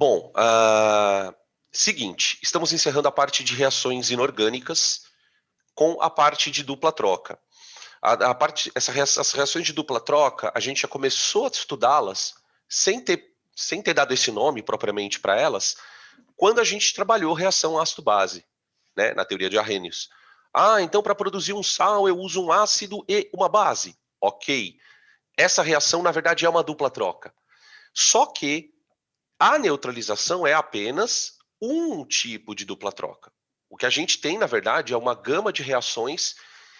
Bom, seguinte, estamos encerrando a parte de reações inorgânicas com a parte de dupla troca. Essas reações de dupla troca, a gente já começou a estudá-las sem ter dado esse nome propriamente para elas, quando a gente trabalhou reação ácido-base, né, na teoria de Arrhenius. Então para produzir um sal eu uso um ácido e uma base. Ok. Essa reação, na verdade, é uma dupla troca. Só que a neutralização é apenas um tipo de dupla troca. O que a gente tem, na verdade, é uma gama de reações,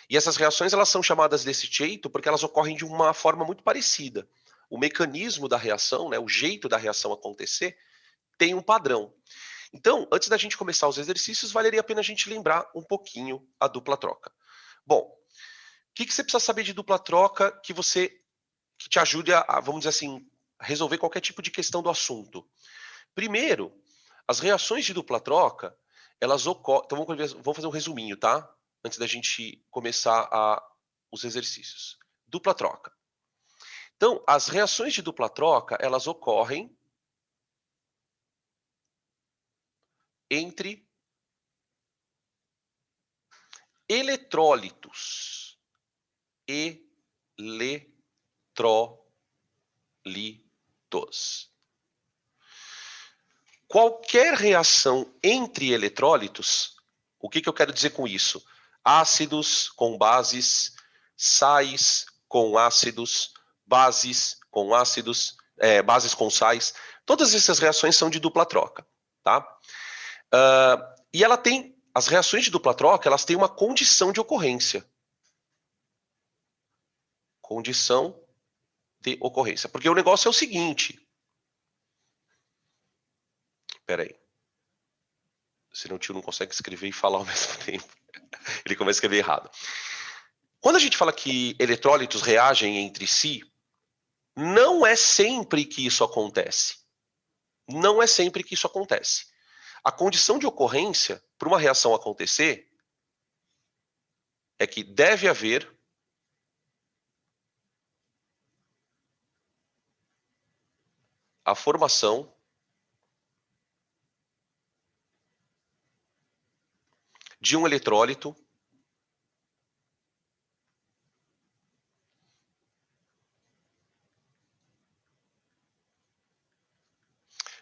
e essas reações elas são chamadas desse jeito porque elas ocorrem de uma forma muito parecida. O mecanismo da reação, né, o jeito da reação acontecer, tem um padrão. Então, antes da gente começar os exercícios, valeria a pena a gente lembrar um pouquinho a dupla troca. Bom, o que você precisa saber de dupla troca que te ajude a, vamos dizer assim, resolver qualquer tipo de questão do assunto? Primeiro, as reações de dupla troca, elas ocorrem. Então vamos fazer um resuminho, tá? Antes da gente começar os exercícios. Dupla troca. Então, as reações de dupla troca, elas ocorrem entre eletrólitos. Eletrólitos. Qualquer reação entre eletrólitos, o que eu quero dizer com isso? Ácidos com bases, sais com ácidos, bases com ácidos, bases com sais. Todas essas reações são de dupla troca, tá? E as reações de dupla troca, elas têm uma condição de ocorrência. Condição de ocorrência. Porque o negócio é o seguinte. Espera aí. Senão o tio não consegue escrever e falar ao mesmo tempo. Ele começa a escrever errado. Quando a gente fala que eletrólitos reagem entre si, não é sempre que isso acontece. Não é sempre que isso acontece. A condição de ocorrência para uma reação acontecer é que deve haver a formação de um eletrólito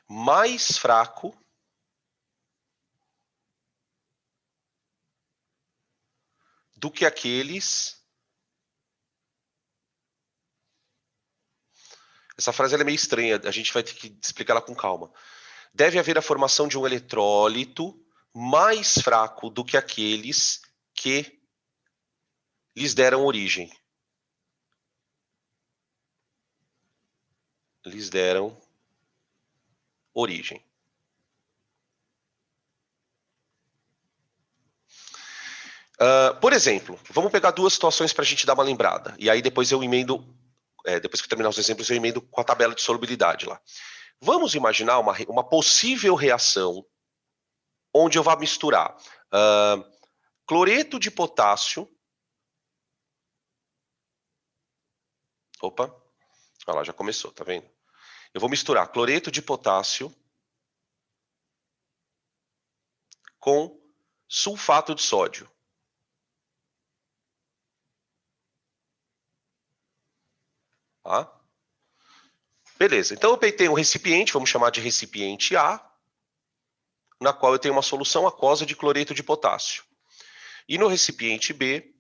mais fraco do que aqueles... Essa frase é meio estranha, a gente vai ter que explicar ela com calma. Deve haver a formação de um eletrólito mais fraco do que aqueles que lhes deram origem. Lhes deram origem. Por exemplo, vamos pegar duas situações para a gente dar uma lembrada. E aí depois eu emendo, depois que eu terminar os exemplos, eu emendo com a tabela de solubilidade lá. Vamos imaginar uma possível reação onde eu vá misturar cloreto de potássio. Opa, olha lá, já começou, tá vendo? Eu vou misturar cloreto de potássio com sulfato de sódio. Tá? Beleza, então eu tenho um recipiente, vamos chamar de recipiente A, na qual eu tenho uma solução aquosa de cloreto de potássio. E no recipiente B,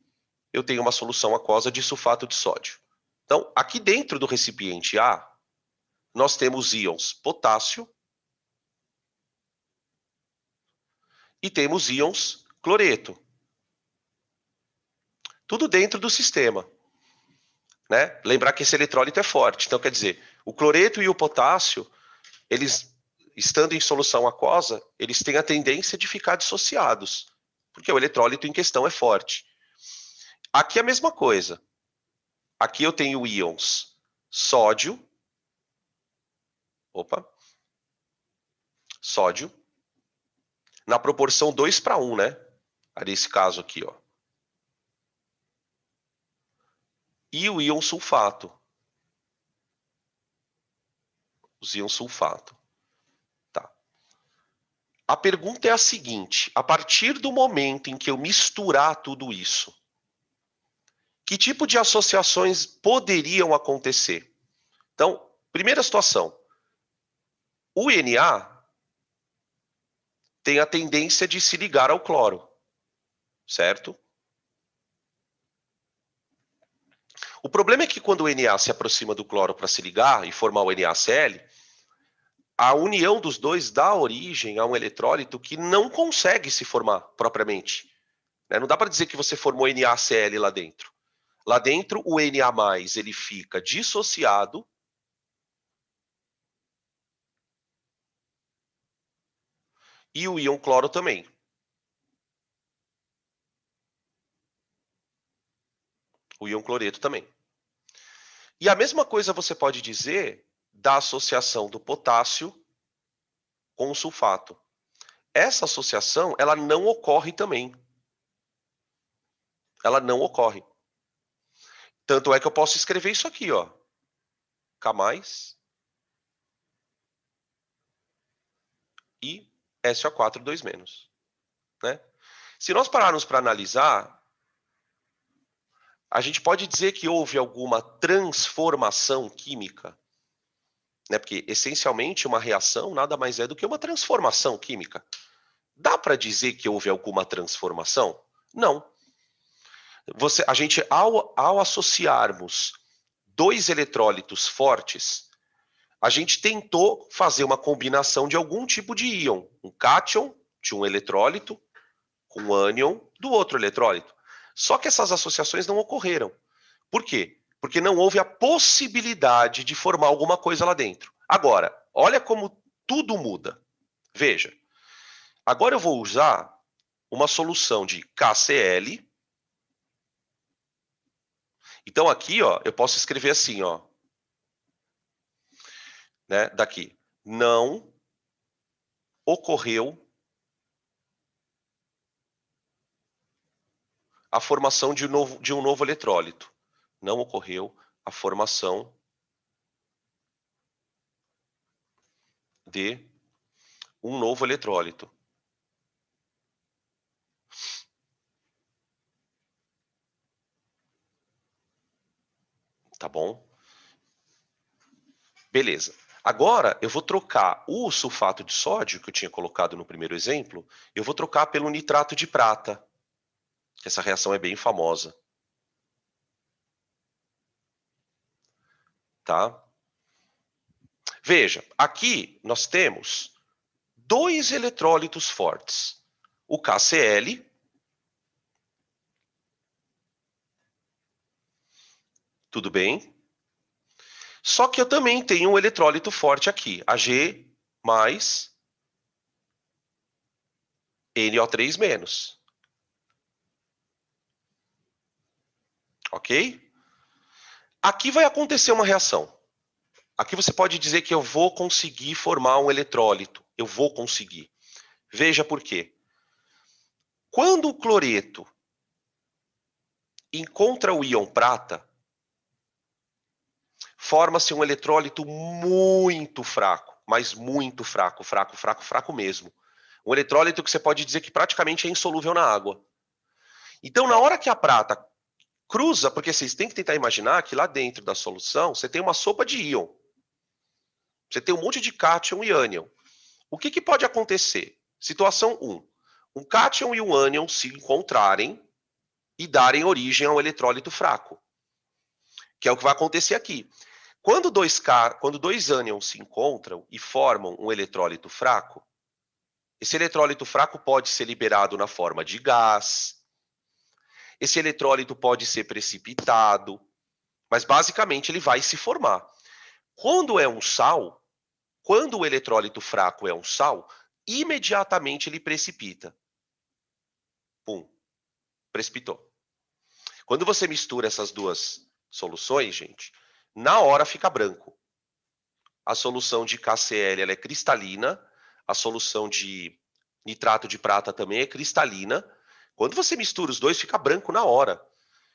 eu tenho uma solução aquosa de sulfato de sódio. Então, aqui dentro do recipiente A, nós temos íons potássio e temos íons cloreto. Tudo dentro do sistema. Né? Lembrar que esse eletrólito é forte. Então, quer dizer, o cloreto e o potássio, eles, estando em solução aquosa, eles têm a tendência de ficar dissociados, porque o eletrólito em questão é forte. Aqui é a mesma coisa. Aqui eu tenho íons sódio. Opa. Sódio. Na proporção 2:1, né? Nesse caso aqui, ó. E o íon sulfato. Os íons sulfato. Tá. A pergunta é a seguinte: a partir do momento em que eu misturar tudo isso, que tipo de associações poderiam acontecer? Então, primeira situação, o Na tem a tendência de se ligar ao cloro, certo? O problema é que quando o Na se aproxima do cloro para se ligar e formar o NaCl, a união dos dois dá origem a um eletrólito que não consegue se formar propriamente. Não dá para dizer que você formou NaCl lá dentro. Lá dentro, o Na+, ele fica dissociado e o íon cloro também. O íon cloreto também. E a mesma coisa você pode dizer da associação do potássio com o sulfato. Essa associação, ela não ocorre também. Ela não ocorre. Tanto é que eu posso escrever isso aqui, ó. K+, e SO4 2-. Né? Se nós pararmos para analisar, a gente pode dizer que houve alguma transformação química, né? Porque essencialmente uma reação nada mais é do que uma transformação química. Dá para dizer que houve alguma transformação? Não. A gente, ao associarmos dois eletrólitos fortes, a gente tentou fazer uma combinação de algum tipo de íon. Um cátion de um eletrólito com um ânion do outro eletrólito. Só que essas associações não ocorreram. Por quê? Porque não houve a possibilidade de formar alguma coisa lá dentro. Agora, olha como tudo muda. Veja, agora eu vou usar uma solução de KCl. Então aqui, ó, eu posso escrever assim, ó, né, daqui. Não ocorreu a formação de um novo eletrólito. Não ocorreu a formação de um novo eletrólito. Tá bom? Beleza. Agora, eu vou trocar o sulfato de sódio, que eu tinha colocado no primeiro exemplo, eu vou trocar pelo nitrato de prata. Essa reação é bem famosa. Tá? Veja, aqui nós temos dois eletrólitos fortes. O KCl, tudo bem? Só que eu também tenho um eletrólito forte aqui, Ag mais NO3-. Ok? Aqui vai acontecer uma reação. Aqui você pode dizer que eu vou conseguir formar um eletrólito. Eu vou conseguir. Veja por quê. Quando o cloreto encontra o íon prata, forma-se um eletrólito muito fraco, mas muito fraco, fraco mesmo. Um eletrólito que você pode dizer que praticamente é insolúvel na água. Então, na hora que a prata cruza, porque vocês têm que tentar imaginar que lá dentro da solução você tem uma sopa de íon. Você tem um monte de cátion e ânion. O que pode acontecer? Situação 1. Um cátion e um ânion se encontrarem e darem origem a um eletrólito fraco. Que é o que vai acontecer aqui. Quando dois ânions se encontram e formam um eletrólito fraco, esse eletrólito fraco pode ser liberado na forma de gás, esse eletrólito pode ser precipitado, mas basicamente ele vai se formar. Quando é um sal, quando o eletrólito fraco é um sal, imediatamente ele precipita. Pum, precipitou. Quando você mistura essas duas soluções, gente, na hora fica branco. A solução de KCl ela é cristalina, a solução de nitrato de prata também é cristalina. Quando você mistura os dois, fica branco na hora.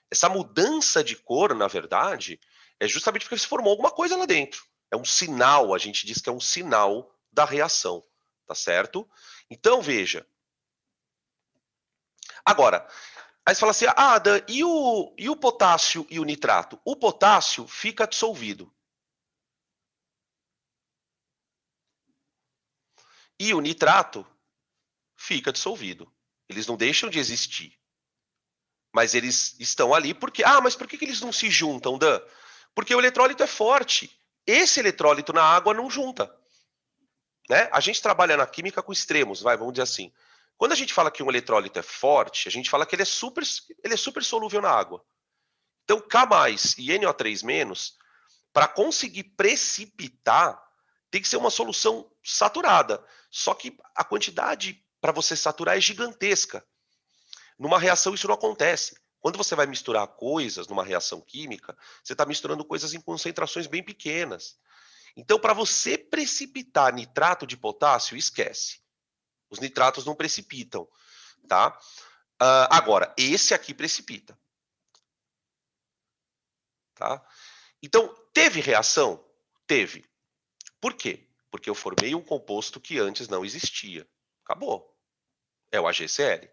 Essa mudança de cor, na verdade, é justamente porque se formou alguma coisa lá dentro. É um sinal, a gente diz que é um sinal da reação, tá certo? Então, veja. Agora, aí você fala assim, Dan, e o potássio e o nitrato? O potássio fica dissolvido. E o nitrato fica dissolvido. Eles não deixam de existir. Mas eles estão ali porque... mas por que eles não se juntam, Dan? Porque o eletrólito é forte. Esse eletrólito na água não junta. Né? A gente trabalha na química com extremos, vamos dizer assim. Quando a gente fala que um eletrólito é forte, a gente fala que ele é super solúvel na água. Então, K+ e NO3-, para conseguir precipitar, tem que ser uma solução saturada. Só que a quantidade para você saturar é gigantesca. Numa reação, isso não acontece. Quando você vai misturar coisas numa reação química, você está misturando coisas em concentrações bem pequenas. Então, para você precipitar nitrato de potássio, esquece. Os nitratos não precipitam, tá? Agora, esse aqui precipita, tá? Então, teve reação? Teve. Por quê? Porque eu formei um composto que antes não existia. Acabou. É o AgCl.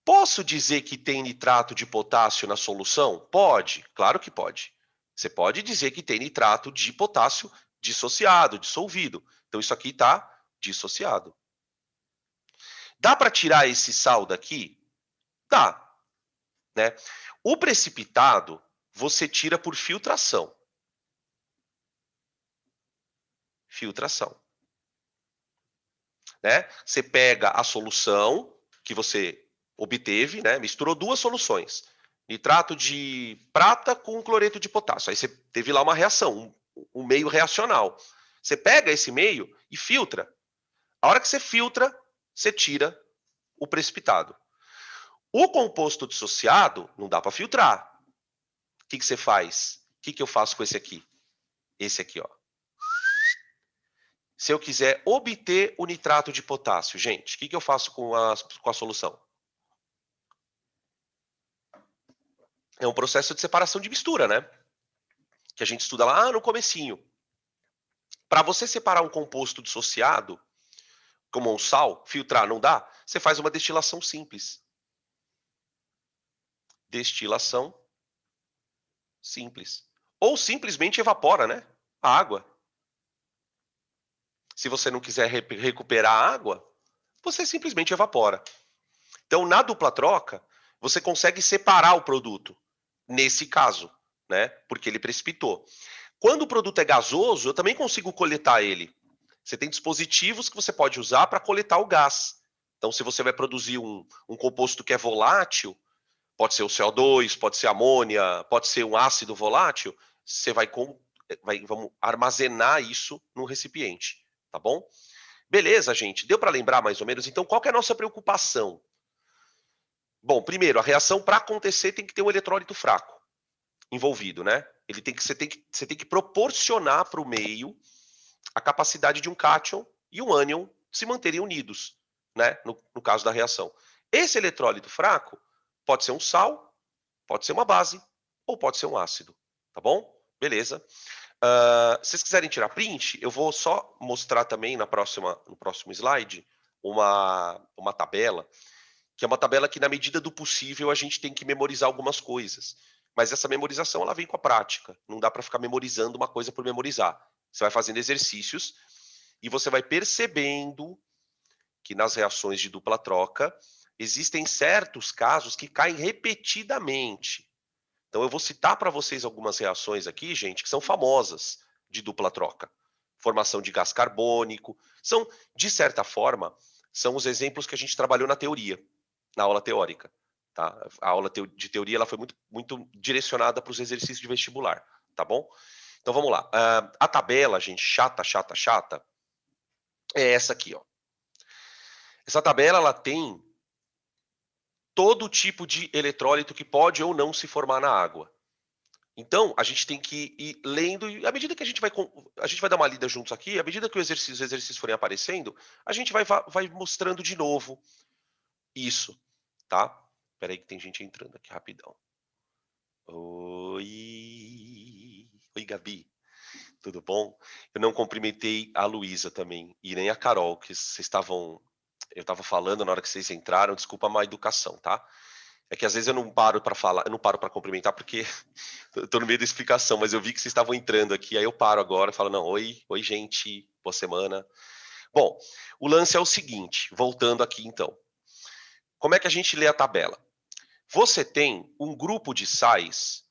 Posso dizer que tem nitrato de potássio na solução? Pode, claro que pode. Você pode dizer que tem nitrato de potássio dissociado, dissolvido. Então, isso aqui está dissociado. Dá para tirar esse sal daqui? Dá. Né? O precipitado, você tira por filtração. Filtração. Né? Você pega a solução que você obteve, né? Misturou duas soluções. Nitrato de prata com cloreto de potássio. Aí você teve lá uma reação, um meio reacional. Você pega esse meio e filtra. A hora que você filtra, você tira o precipitado. O composto dissociado não dá para filtrar. O que você faz? O que eu faço com esse aqui? Esse aqui, ó. Se eu quiser obter o nitrato de potássio, gente, o que eu faço com a solução? É um processo de separação de mistura, né? Que a gente estuda lá no comecinho. Para você separar um composto dissociado, como um sal, filtrar não dá, você faz uma destilação simples. Destilação simples. Ou simplesmente evapora, né? A água. Se você não quiser recuperar a água, você simplesmente evapora. Então, na dupla troca, você consegue separar o produto, nesse caso, né? Porque ele precipitou. Quando o produto é gasoso, eu também consigo coletar ele. Você tem dispositivos que você pode usar para coletar o gás. Então, se você vai produzir um composto que é volátil, pode ser o CO2, pode ser amônia, pode ser um ácido volátil, você vamos armazenar isso num recipiente, tá bom? Beleza, gente? Deu para lembrar mais ou menos? Então, qual que é a nossa preocupação? Bom, primeiro, a reação para acontecer tem que ter um eletrólito fraco envolvido, né? Você tem que proporcionar para o meio a capacidade de um cátion e um ânion se manterem unidos, né? No caso da reação. Esse eletrólito fraco pode ser um sal, pode ser uma base ou pode ser um ácido, tá bom? Beleza. Se vocês quiserem tirar print, eu vou só mostrar também no próximo slide uma tabela, que é uma tabela que, na medida do possível, a gente tem que memorizar algumas coisas. Mas essa memorização ela vem com a prática. Não dá para ficar memorizando uma coisa por memorizar. Você vai fazendo exercícios e você vai percebendo que nas reações de dupla troca existem certos casos que caem repetidamente. Então eu vou citar para vocês algumas reações aqui, gente, que são famosas de dupla troca. Formação de gás carbônico. São, de certa forma, são os exemplos que a gente trabalhou na teoria, na aula teórica. Tá? A aula de teoria ela foi muito direcionada para os exercícios de vestibular, tá bom? Então vamos lá. A tabela, gente, chata, é essa aqui, ó. Essa tabela ela tem todo tipo de eletrólito que pode ou não se formar na água. Então, a gente tem que ir lendo, e à medida que a gente vai dar uma lida juntos aqui, à medida que os exercícios forem aparecendo, a gente vai mostrando de novo isso, tá? Espera aí que tem gente entrando aqui rapidão. Oi, Gabi, tudo bom? Eu não cumprimentei a Luísa também, e nem a Carol, que vocês estavam Eu estava falando na hora que vocês entraram, desculpa a má educação, tá? É que às vezes eu não paro para falar, eu não paro para cumprimentar porque eu tô no meio da explicação, mas eu vi que vocês estavam entrando aqui, aí eu paro agora e falo, não, oi gente, boa semana. Bom, o lance é o seguinte, voltando aqui então. Como é que a gente lê a tabela? Você tem um grupo de sais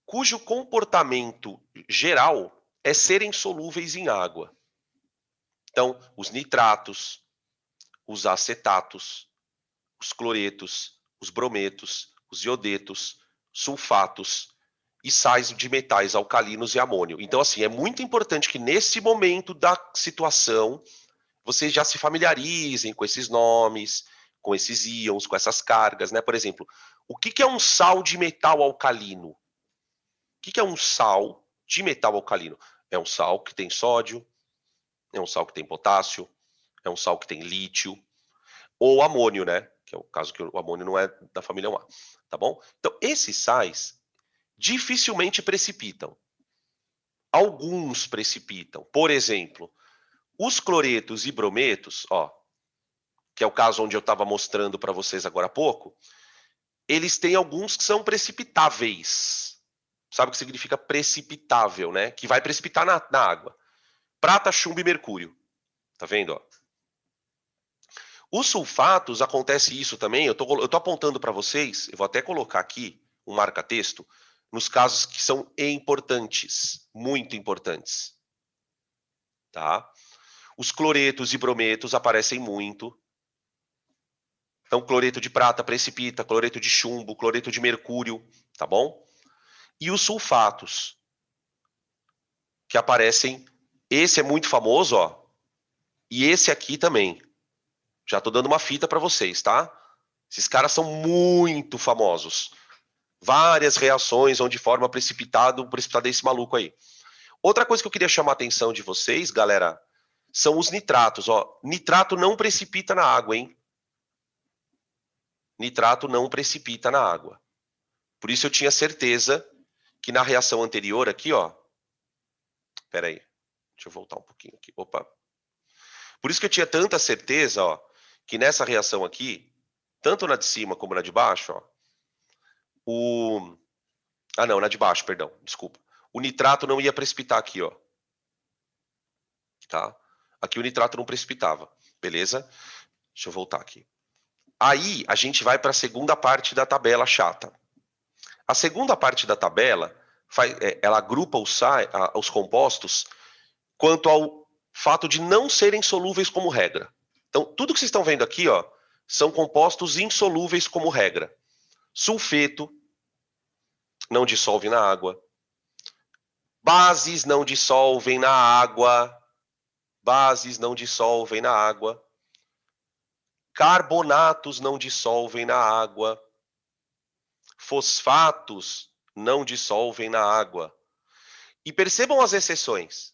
cujo comportamento geral é serem solúveis em água. Então, os nitratos, os acetatos, os cloretos, os brometos, os iodetos, sulfatos e sais de metais alcalinos e amônio. Então, assim, é muito importante que nesse momento da situação vocês já se familiarizem com esses nomes, com esses íons, com essas cargas, né? Por exemplo, o que é um sal de metal alcalino? O que é um sal de metal alcalino? É um sal que tem sódio, é um sal que tem potássio, é um sal que tem lítio, ou amônio, né? Que é o caso que o amônio não é da família 1A, tá bom? Então, esses sais dificilmente precipitam. Alguns precipitam. Por exemplo, os cloretos e brometos, ó, que é o caso onde eu estava mostrando para vocês agora há pouco, eles têm alguns que são precipitáveis. Sabe o que significa precipitável, né? Que vai precipitar na água. Prata, chumbo e mercúrio. Tá vendo, ó? Os sulfatos, acontece isso também, eu tô apontando para vocês, eu vou até colocar aqui um marca-texto, nos casos que são importantes, muito importantes, tá? Os cloretos e brometos aparecem muito. Então, cloreto de prata precipita, cloreto de chumbo, cloreto de mercúrio, tá bom? E os sulfatos, que aparecem, esse é muito famoso, ó, e esse aqui também. Já tô dando uma fita para vocês, tá? Esses caras são muito famosos. Várias reações onde forma precipitado esse maluco aí. Outra coisa que eu queria chamar a atenção de vocês, galera, são os nitratos. Ó, nitrato não precipita na água, hein? Nitrato não precipita na água. Por isso eu tinha certeza que na reação anterior aqui, ó. Pera aí. Deixa eu voltar um pouquinho aqui. Opa. Por isso que eu tinha tanta certeza, ó, que nessa reação aqui, tanto na de cima como na de baixo, ó, o... Ah, não, na de baixo, perdão, desculpa. O nitrato não ia precipitar aqui, ó. Tá? Aqui o nitrato não precipitava, beleza? Deixa eu voltar aqui. Aí a gente vai para a segunda parte da tabela chata. A segunda parte da tabela, ela agrupa os compostos quanto ao fato de não serem solúveis como regra. Então, tudo que vocês estão vendo aqui, ó, são compostos insolúveis como regra. Sulfeto não dissolve na água. Bases não dissolvem na água. Bases não dissolvem na água. Carbonatos não dissolvem na água. Fosfatos não dissolvem na água. E percebam as exceções.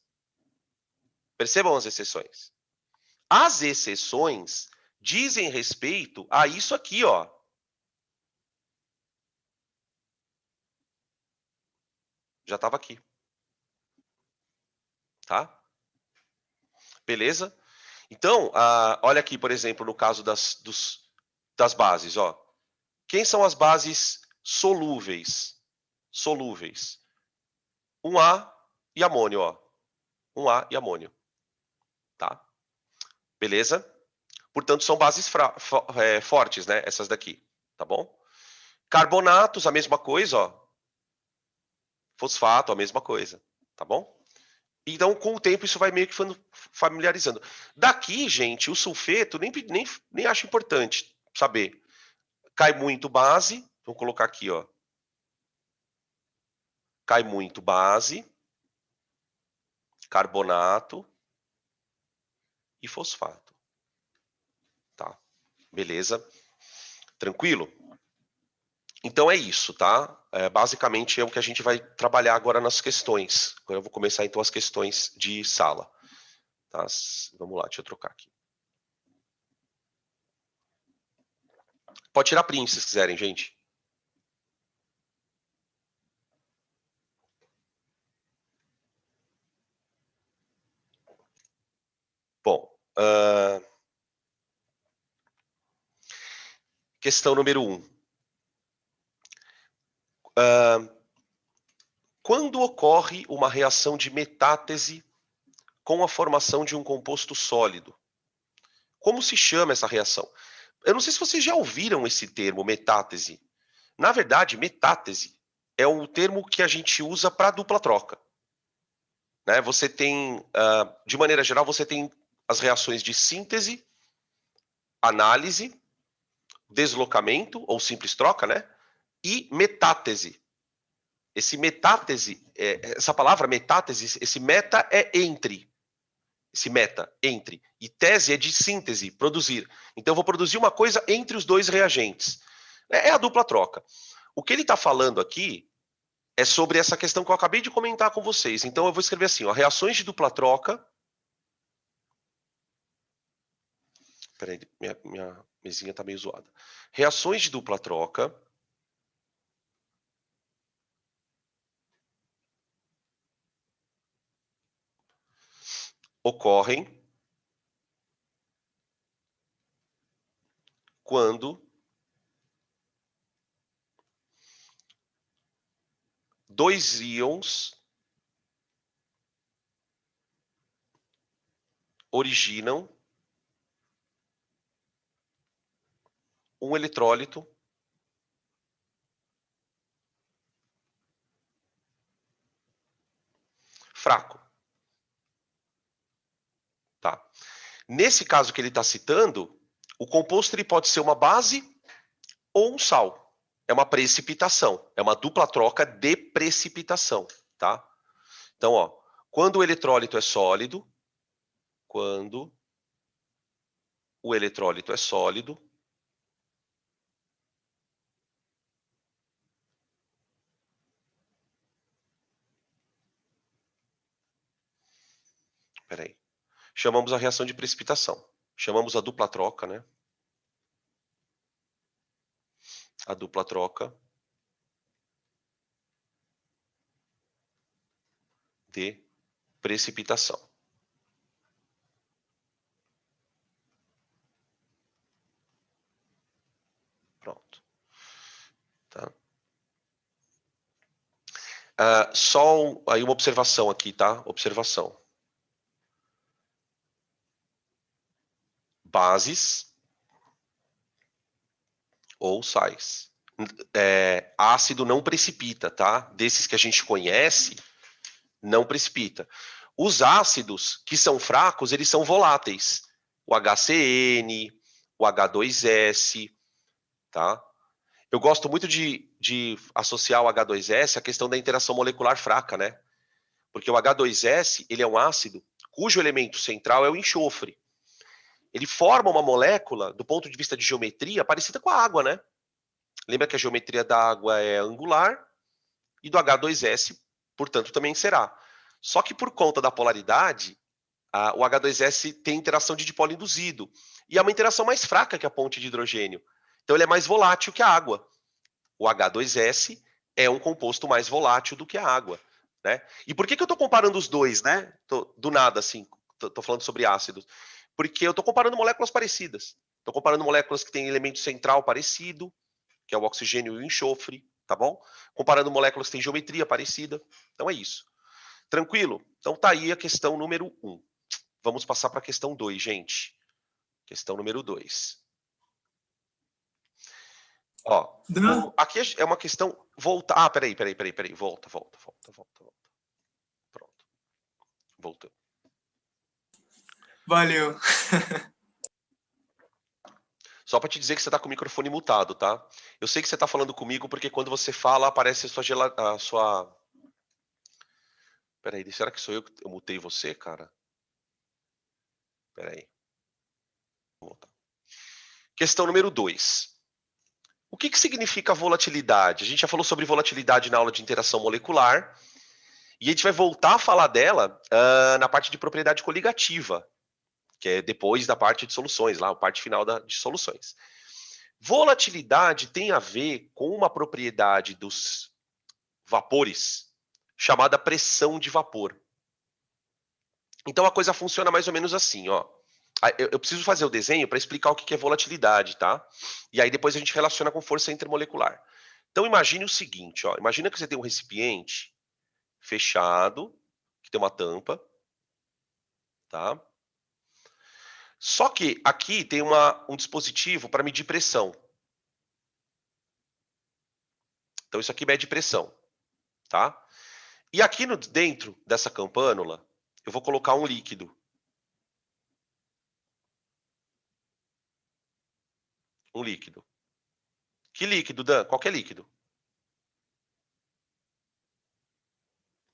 Percebam as exceções. As exceções dizem respeito a isso aqui, ó. Já estava aqui. Tá? Beleza? Então, olha aqui, por exemplo, no caso das bases, ó. Quem são as bases solúveis? Solúveis. 1A e amônio, ó. 1A e amônio. Tá? Beleza? Portanto, são bases fortes, né? Essas daqui. Tá bom? Carbonatos, a mesma coisa, ó. Fosfato, a mesma coisa. Tá bom? Então, com o tempo, isso vai meio que familiarizando. Daqui, gente, o sulfeto, nem acho importante saber. Cai muito base, vamos colocar aqui, ó. Cai muito base, carbonato e fosfato. Tá? Beleza? Tranquilo? Então é isso, tá? Basicamente é o que a gente vai trabalhar agora nas questões. Agora eu vou começar então as questões de sala. Tá? Vamos lá, deixa eu trocar aqui. Pode tirar print se vocês quiserem, gente. Bom, Questão número 1. Quando ocorre uma reação de metátese com a formação de um composto sólido? Como se chama essa reação? Eu não sei se vocês já ouviram esse termo, metátese. Na verdade, metátese é um termo que a gente usa para dupla troca. Né? Você tem, de maneira geral, você tem as reações de síntese, análise, deslocamento, ou simples troca, né? E metátese. Esse metátese, essa palavra metátese, esse meta é entre. Esse meta, entre. E tese é de síntese, produzir. Então, eu vou produzir uma coisa entre os dois reagentes. É a dupla troca. O que ele está falando aqui é sobre essa questão que eu acabei de comentar com vocês. Então, eu vou escrever assim, ó, reações de dupla troca. Peraí, minha mesinha está meio zoada. Reações de dupla troca ocorrem quando dois íons originam um eletrólito fraco. Tá? Nesse caso que ele está citando, o composto ele pode ser uma base ou um sal. É uma precipitação. É uma dupla troca de precipitação. Tá? Então, ó, quando o eletrólito é sólido, quando o eletrólito é sólido, peraí, chamamos a reação de precipitação. Chamamos a dupla troca, né? A dupla troca de precipitação. Pronto. Tá? Só aí uma observação aqui, tá? Observação. Bases ou sais. Ácido não precipita, tá? Desses que a gente conhece, não precipita. Os ácidos que são fracos, eles são voláteis. O HCN, o H2S, tá? Eu gosto muito de associar o H2S à questão da interação molecular fraca, né? Porque o H2S, ele é um ácido cujo elemento central é o enxofre. Ele forma uma molécula, do ponto de vista de geometria, parecida com a água, né? Lembra que a geometria da água é angular e do H2S, portanto, também será. Só que por conta da polaridade, o H2S tem interação de dipolo induzido. E é uma interação mais fraca que a ponte de hidrogênio. Então ele é mais volátil que a água. O H2S é um composto mais volátil do que a água. Né? E por que eu estou comparando os dois, né? Do nada, assim, estou falando sobre ácidos. Porque eu estou comparando moléculas parecidas. Estou comparando moléculas que têm elemento central parecido, que é o oxigênio e o enxofre, tá bom? Comparando moléculas que têm geometria parecida. Então é isso. Tranquilo? Então tá aí a questão número 1. Vamos passar para a questão 2, gente. Questão número 2. Ó, aqui é uma questão... Volta. Peraí. Volta. Pronto. Voltou. Valeu. Só para te dizer que você está com o microfone mutado, tá? Eu sei que você está falando comigo porque quando você fala, aparece a sua... Peraí, será que sou eu que eu mutei você, cara? Peraí. Vou voltar. Questão número 2. O que significa volatilidade? A gente já falou sobre volatilidade na aula de interação molecular. E a gente vai voltar a falar dela na parte de propriedade coligativa, que é depois da parte de soluções, lá, a parte final de soluções. Volatilidade tem a ver com uma propriedade dos vapores chamada pressão de vapor. Então a coisa funciona mais ou menos assim, ó. Eu preciso fazer o desenho para explicar o que é volatilidade, tá? E aí depois a gente relaciona com força intermolecular. Então imagine o seguinte, ó, imagina que você tem um recipiente fechado, que tem uma tampa, tá? Só que aqui tem um dispositivo para medir pressão. Então isso aqui mede pressão, tá? E aqui dentro dessa campânula, eu vou colocar um líquido. Um líquido. Que líquido, Dan? Qualquer líquido.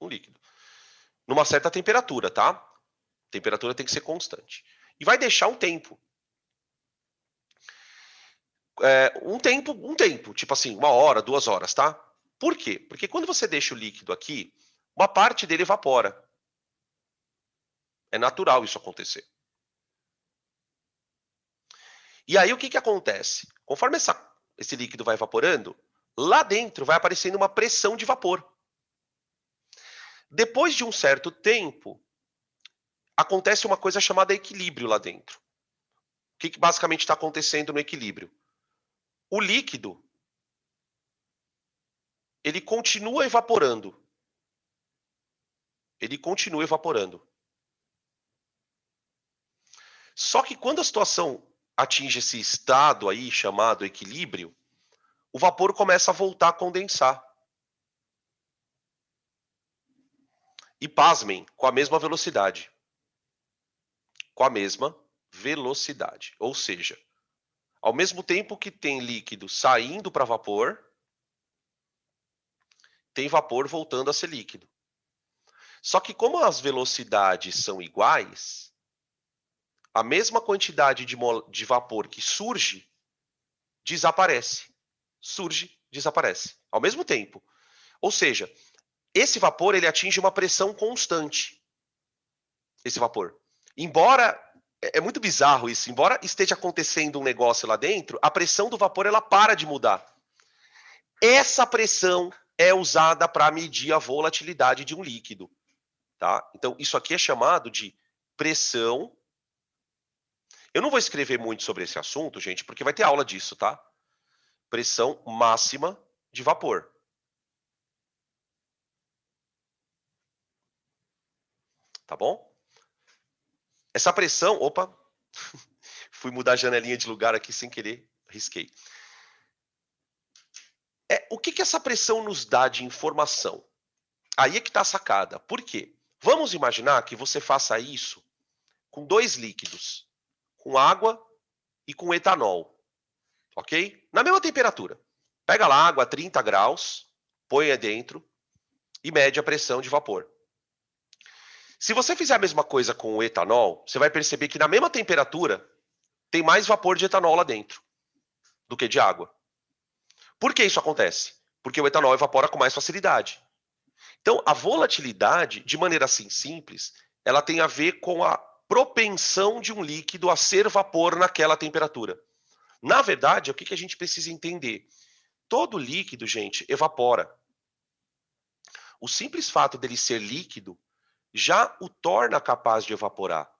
Um líquido. Numa certa temperatura, tá? A temperatura tem que ser constante. E vai deixar um tempo. Um tempo, tipo assim, 1 hora, 2 horas, tá? Por quê? Porque quando você deixa o líquido aqui, uma parte dele evapora. É natural isso acontecer. E aí o que acontece? Conforme esse líquido vai evaporando, lá dentro vai aparecendo uma pressão de vapor. Depois de um certo tempo, acontece uma coisa chamada equilíbrio lá dentro. O que basicamente está acontecendo no equilíbrio? O líquido, ele continua evaporando. Ele continua evaporando. Só que quando a situação atinge esse estado aí chamado equilíbrio, o vapor começa a voltar a condensar. E pasmem, com a mesma velocidade. Com a mesma velocidade. Ou seja, ao mesmo tempo que tem líquido saindo para vapor, tem vapor voltando a ser líquido. Só que como as velocidades são iguais, a mesma quantidade de vapor que surge, desaparece. Surge, desaparece. Ao mesmo tempo. Ou seja, esse vapor ele atinge uma pressão constante. Esse vapor. Embora é muito bizarro isso, embora esteja acontecendo um negócio lá dentro, a pressão do vapor ela para de mudar. Essa pressão é usada para medir a volatilidade de um líquido, tá? Então isso aqui é chamado de pressão. Eu não vou escrever muito sobre esse assunto, gente, porque vai ter aula disso, tá? Pressão máxima de vapor. Tá bom? Essa pressão, opa, fui mudar a janelinha de lugar aqui sem querer, risquei. O que essa pressão nos dá de informação? Aí é que está a sacada. Por quê? Vamos imaginar que você faça isso com 2 líquidos, com água e com etanol, ok? Na mesma temperatura. Pega lá água a 30 graus, põe dentro e mede a pressão de vapor. Se você fizer a mesma coisa com o etanol, você vai perceber que na mesma temperatura tem mais vapor de etanol lá dentro do que de água. Por que isso acontece? Porque o etanol evapora com mais facilidade. Então, a volatilidade, de maneira assim simples, ela tem a ver com a propensão de um líquido a ser vapor naquela temperatura. Na verdade, o que a gente precisa entender? Todo líquido, gente, evapora. O simples fato dele ser líquido já o torna capaz de evaporar.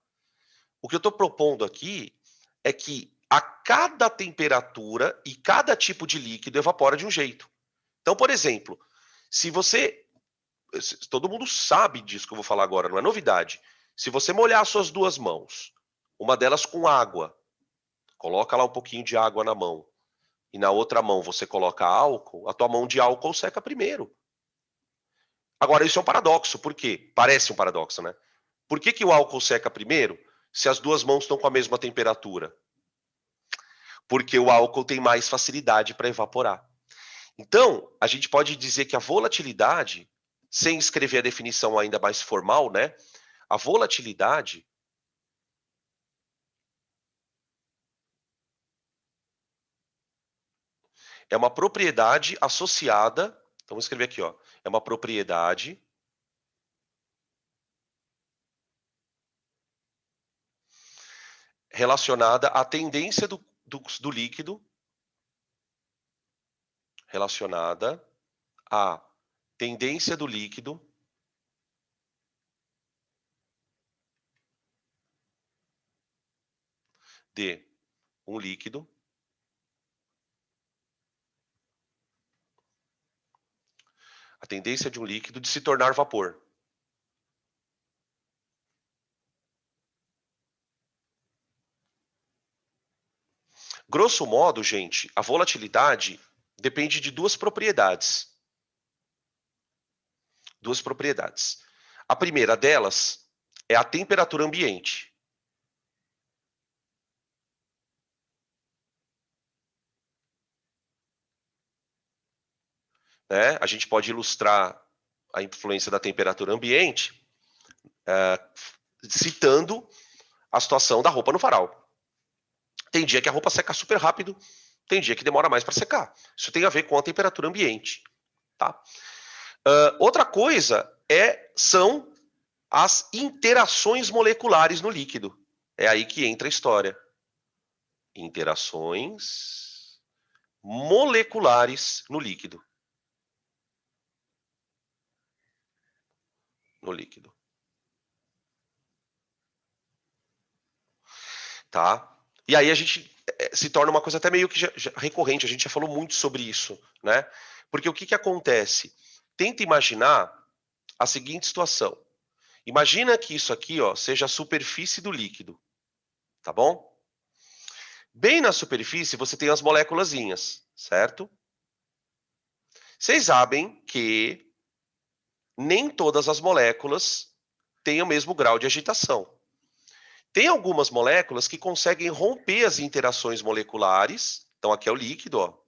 O que eu estou propondo aqui é que a cada temperatura e cada tipo de líquido evapora de um jeito. Então, por exemplo, se você. Todo mundo sabe disso que eu vou falar agora, não é novidade. Se você molhar suas 2 mãos, uma delas com água, coloca lá um pouquinho de água na mão, e na outra mão você coloca álcool, a tua mão de álcool seca primeiro. Agora, isso é um paradoxo, por quê? Parece um paradoxo, né? Por que o álcool seca primeiro se as 2 mãos estão com a mesma temperatura? Porque o álcool tem mais facilidade para evaporar. Então, a gente pode dizer que a volatilidade, sem escrever a definição ainda mais formal, né? A volatilidade é uma propriedade associada, então vamos escrever aqui, ó, é uma propriedade relacionada à tendência do líquido, relacionada à tendência do líquido de um líquido a tendência de um líquido de se tornar vapor. Grosso modo, gente, a volatilidade depende de duas propriedades. Duas propriedades. A primeira delas é a temperatura ambiente. Né? A gente pode ilustrar a influência da temperatura ambiente citando a situação da roupa no varal. Tem dia que a roupa seca super rápido, tem dia que demora mais para secar. Isso tem a ver com a temperatura ambiente. Tá? Outra coisa são as interações moleculares no líquido. É aí que entra a história. Interações moleculares no líquido. No líquido. Tá? E aí a gente se torna uma coisa até meio que já recorrente, a gente já falou muito sobre isso, né? Porque o que acontece? Tenta imaginar a seguinte situação. Imagina que isso aqui, ó, seja a superfície do líquido, tá bom? Bem na superfície você tem as moléculazinhas, certo? Vocês sabem que nem todas as moléculas têm o mesmo grau de agitação. Tem algumas moléculas que conseguem romper as interações moleculares. Então, aqui é o líquido, ó.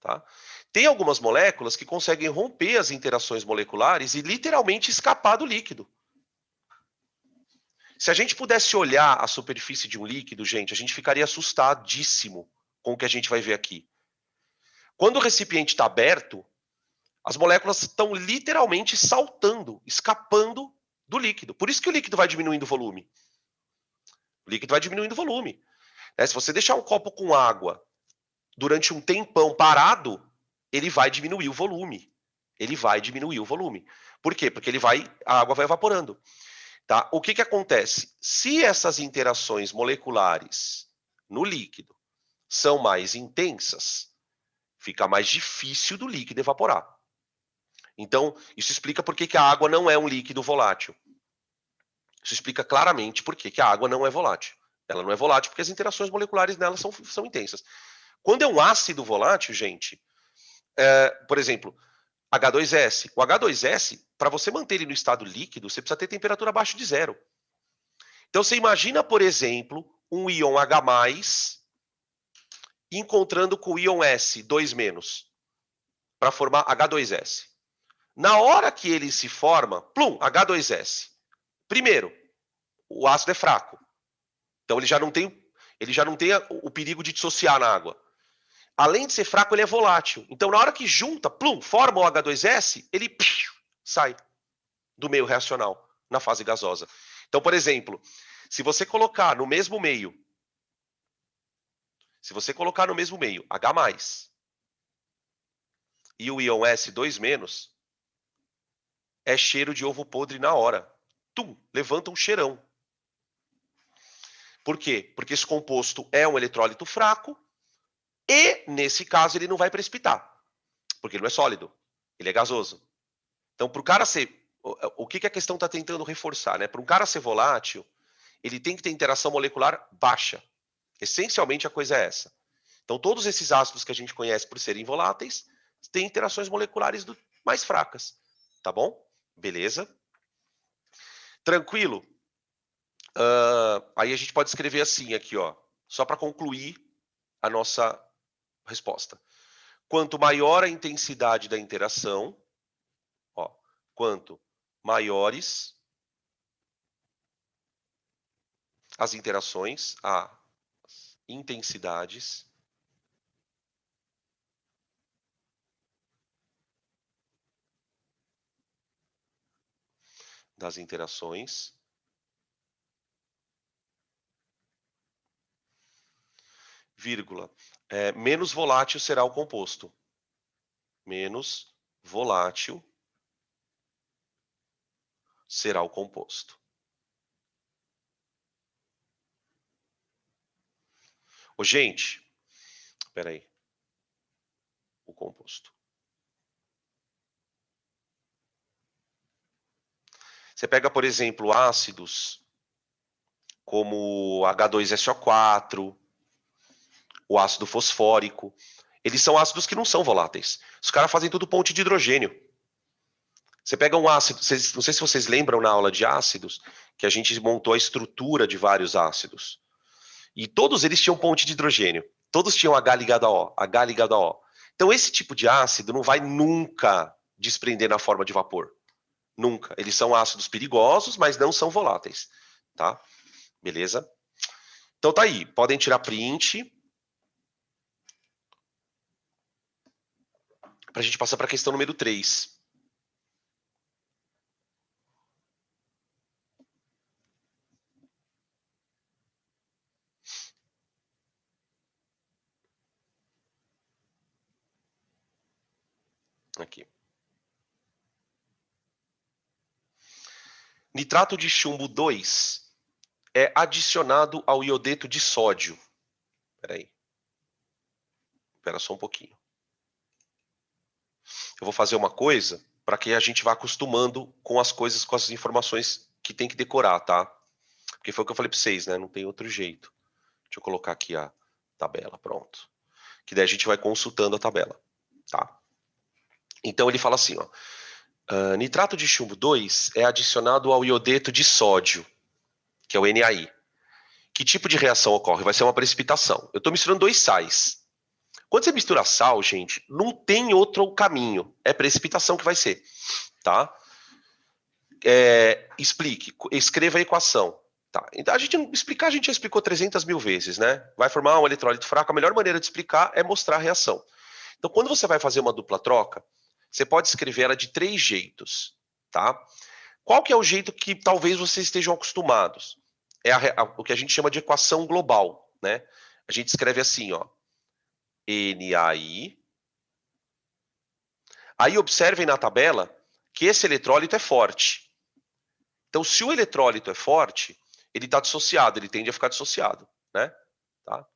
Tá? Tem algumas moléculas que conseguem romper as interações moleculares e literalmente escapar do líquido. Se a gente pudesse olhar a superfície de um líquido, gente, a gente ficaria assustadíssimo com o que a gente vai ver aqui. Quando o recipiente está aberto, as moléculas estão literalmente saltando, escapando do líquido. Por isso que o líquido vai diminuindo o volume. O líquido vai diminuindo o volume. Se você deixar um copo com água durante um tempão parado, ele vai diminuir o volume. Ele vai diminuir o volume. Por quê? Porque a água vai evaporando. Tá? O que acontece? Se essas interações moleculares no líquido são mais intensas, fica mais difícil do líquido evaporar. Então, isso explica por que a água não é um líquido volátil. Isso explica claramente por que a água não é volátil. Ela não é volátil porque as interações moleculares nela são intensas. Quando é um ácido volátil, gente, por exemplo, H2S. O H2S, para você manter ele no estado líquido, você precisa ter temperatura abaixo de zero. Então, você imagina, por exemplo, um íon H+, encontrando com o íon S, 2-, para formar H2S. Na hora que ele se forma, plum, H2S. Primeiro, o ácido é fraco. Então, ele já não tem o perigo de dissociar na água. Além de ser fraco, ele é volátil. Então, na hora que junta, plum, forma o H2S, ele sai do meio reacional, na fase gasosa. Então, por exemplo, se você colocar no mesmo meio H+, e o íon S 2-, é cheiro de ovo podre na hora. Tum, levanta um cheirão. Por quê? Porque esse composto é um eletrólito fraco e, nesse caso, ele não vai precipitar. Porque ele não é sólido, ele é gasoso. Então, para o cara ser... O que a questão está tentando reforçar? Né? Para um cara ser volátil, ele tem que ter interação molecular baixa. Essencialmente, a coisa é essa. Então, todos esses ácidos que a gente conhece por serem voláteis têm interações moleculares mais fracas. Tá bom? Beleza? Tranquilo? Aí a gente pode escrever assim aqui, ó, só para concluir a nossa resposta. Quanto maior a intensidade da interação, ó, quanto maiores as interações, as intensidades das interações, vírgula, menos volátil será o composto. Menos volátil será o composto. Ô, gente, espera aí. O composto. Você pega, por exemplo, ácidos como H2SO4, o ácido fosfórico. Eles são ácidos que não são voláteis. Os caras fazem tudo ponte de hidrogênio. Você pega um ácido, não sei se vocês lembram na aula de ácidos, que a gente montou a estrutura de vários ácidos. E todos eles tinham ponte de hidrogênio. Todos tinham H ligado a O, H ligado a O. Então esse tipo de ácido não vai nunca desprender na forma de vapor. Nunca. Eles são ácidos perigosos, mas não são voláteis. Tá? Beleza? Então tá aí. Podem tirar print. Para a gente passar para a questão número 3. Aqui. Nitrato de chumbo 2 é adicionado ao iodeto de sódio. Espera aí. Espera só um pouquinho. Eu vou fazer uma coisa para que a gente vá acostumando com as coisas, com as informações que tem que decorar, tá? Porque foi o que eu falei para vocês, né? Não tem outro jeito. Deixa eu colocar aqui a tabela, pronto. Que daí a gente vai consultando a tabela, tá? Então ele fala assim, ó. Nitrato de chumbo 2 é adicionado ao iodeto de sódio, que é o NaI. Que tipo de reação ocorre? Vai ser uma precipitação. Eu estou misturando dois sais. Quando você mistura sal, gente, não tem outro caminho. É precipitação que vai ser, tá? Explique, escreva a equação. Tá. Então, a gente já explicou 300 mil vezes, né? Vai formar um eletrólito fraco, a melhor maneira de explicar é mostrar a reação. Então, quando você vai fazer uma dupla troca, você pode escrever ela de 3 jeitos, tá? Qual que é o jeito que talvez vocês estejam acostumados? É o que a gente chama de equação global, né? A gente escreve assim, ó. NaI. Aí observem na tabela que esse eletrólito é forte. Então, se o eletrólito é forte, ele está dissociado, ele tende a ficar dissociado, né? Tá?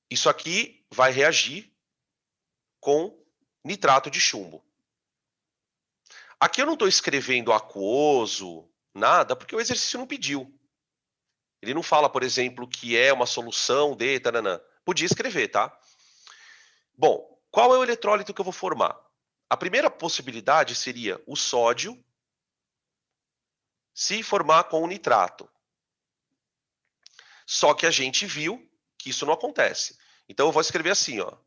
Isso aqui vai reagir com nitrato de chumbo. Aqui eu não estou escrevendo aquoso, nada, porque o exercício não pediu. Ele não fala, por exemplo, que é uma solução de tananã. Podia escrever, tá? Bom, qual é o eletrólito que eu vou formar? A primeira possibilidade seria o sódio se formar com o nitrato. Só que a gente viu que isso não acontece. Então eu vou escrever assim, ó.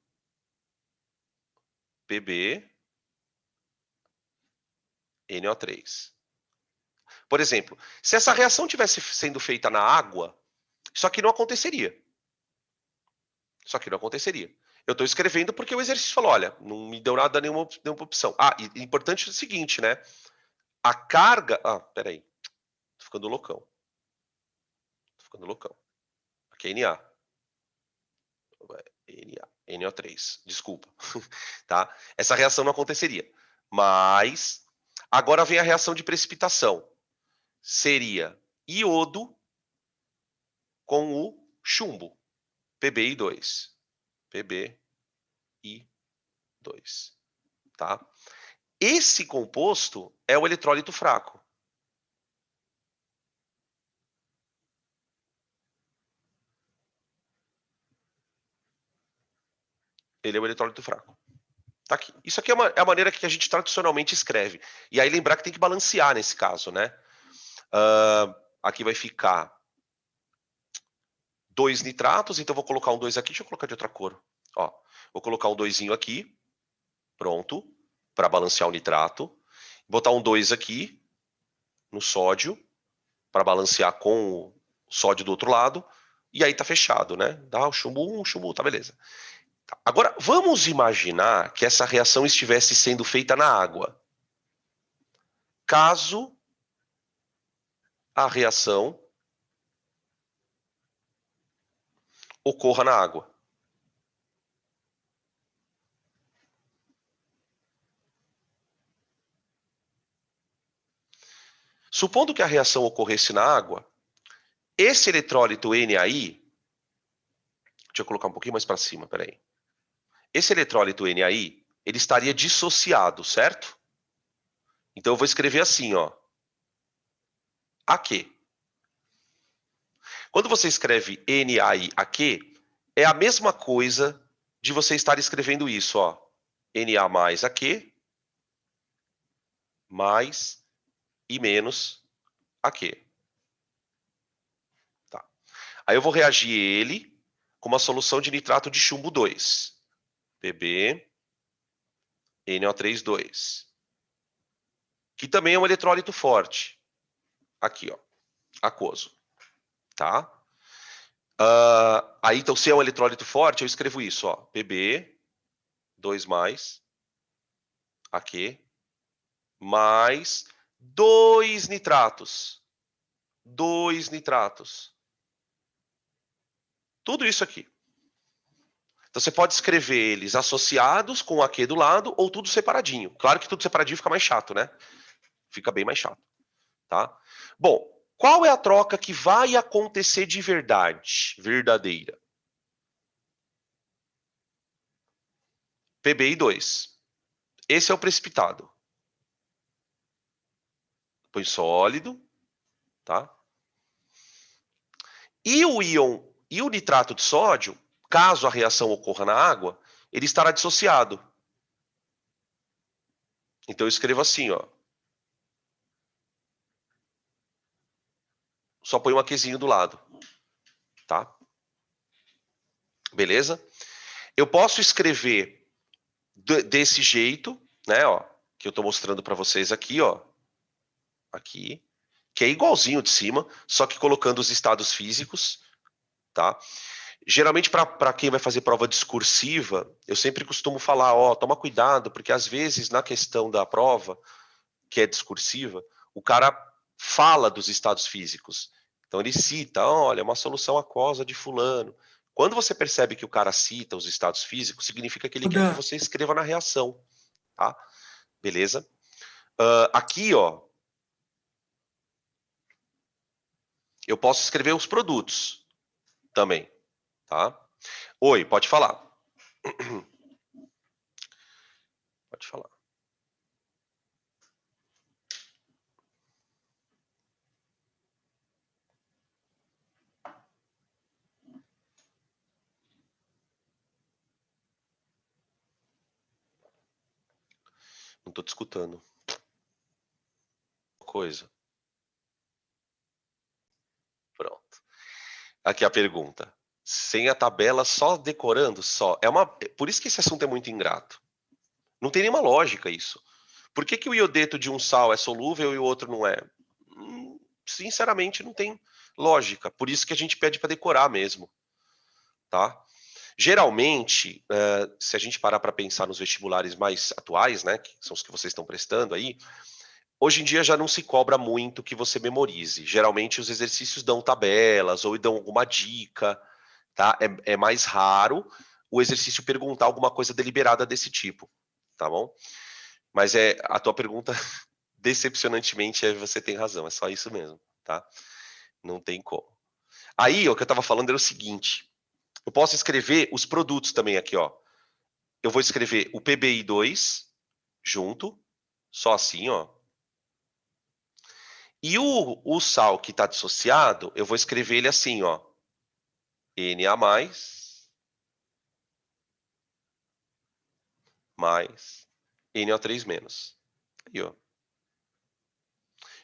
PbNO3. Por exemplo, se essa reação tivesse sendo feita na água, isso aqui não aconteceria. Isso aqui não aconteceria. Eu estou escrevendo porque o exercício falou, olha, não me deu nada, nenhuma opção. Ah, e importante é o seguinte, né? A carga... Ah, peraí. Tô ficando loucão. Tô ficando loucão. Aqui é Na. NO3. Desculpa. Tá? Essa reação não aconteceria. Mas, agora vem a reação de precipitação. Seria iodo com o chumbo. PbI2. PbI2. Tá? Esse composto é o eletrólito fraco. Ele é o eletrólito fraco. Tá aqui. Isso aqui é a maneira que a gente tradicionalmente escreve. E aí lembrar que tem que balancear nesse caso, né? Aqui vai ficar 2 nitratos, então vou colocar um 2 aqui. Deixa eu colocar de outra cor. Ó, vou colocar um 2 aqui. Pronto. Para balancear o nitrato. Botar um 2 aqui no sódio. Para balancear com o sódio do outro lado. E aí tá fechado, né? Dá o chumbo 1, chumbo, tá beleza. Agora, vamos imaginar que essa reação estivesse sendo feita na água. Caso a reação ocorra na água. Supondo que a reação ocorresse na água, esse eletrólito NaI, deixa Deixa eu colocar um pouquinho mais para cima, peraí. Esse eletrólito NaI, ele estaria dissociado, certo? Então eu vou escrever assim, ó. AQ. Quando você escreve NaI AQ, é a mesma coisa de você estar escrevendo isso, ó. Na mais AQ, mais e menos AQ. Tá. Aí eu vou reagir ele com uma solução de nitrato de chumbo 2. Pb, NO3,2. Que também é um eletrólito forte. Aqui, ó. Aquoso. Tá? Aí, então, se é um eletrólito forte, eu escrevo isso, ó. Pb, 2 mais, AQ, mais 2 nitratos. 2 nitratos. Tudo isso aqui. Então, você pode escrever eles associados com o AQ do lado ou tudo separadinho. Claro que tudo separadinho fica mais chato, né? Fica bem mais chato. Tá? Bom, qual é a troca que vai acontecer de verdade, verdadeira? PbI2. Esse é o precipitado. Põe sólido, tá? E o íon e o nitrato de sódio, caso a reação ocorra na água, ele estará dissociado. Então eu escrevo assim, ó. Só põe um aquezinho do lado, tá? Beleza? Eu posso escrever desse jeito, né, ó, que eu estou mostrando para vocês aqui, ó. Aqui, que é igualzinho de cima, só que colocando os estados físicos, tá? Geralmente, para quem vai fazer prova discursiva, eu sempre costumo falar, ó, toma cuidado, porque às vezes na questão da prova, que é discursiva, o cara fala dos estados físicos. Então ele cita, olha, uma solução aquosa de fulano. Quando você percebe que o cara cita os estados físicos, significa que ele quer que você escreva na reação, tá? Beleza? Aqui, ó, eu posso escrever os produtos também, tá? Oi, pode falar. Pode falar. Não estou te escutando. Coisa. Pronto. Aqui a pergunta. Sem a tabela, só decorando, só. Por isso que esse assunto é muito ingrato. Não tem nenhuma lógica isso. Por que, que o iodeto de um sal é solúvel e o outro não é? Sinceramente, não tem lógica. Por isso que a gente pede para decorar mesmo. Tá? Geralmente, se a gente parar para pensar nos vestibulares mais atuais, né, que são os que vocês estão prestando aí, hoje em dia já não se cobra muito que você memorize. Geralmente os exercícios dão tabelas ou dão alguma dica, tá? É mais raro o exercício perguntar alguma coisa deliberada desse tipo, tá bom? Mas a tua pergunta, decepcionantemente, você tem razão, é só isso mesmo, tá? Não tem como. Aí, o que eu estava falando era o seguinte, eu posso escrever os produtos também aqui, ó. Eu vou escrever o PbI2 junto, só assim, ó. E o sal que está dissociado, eu vou escrever ele assim, ó. Na mais NO3 menos. Aí, ó.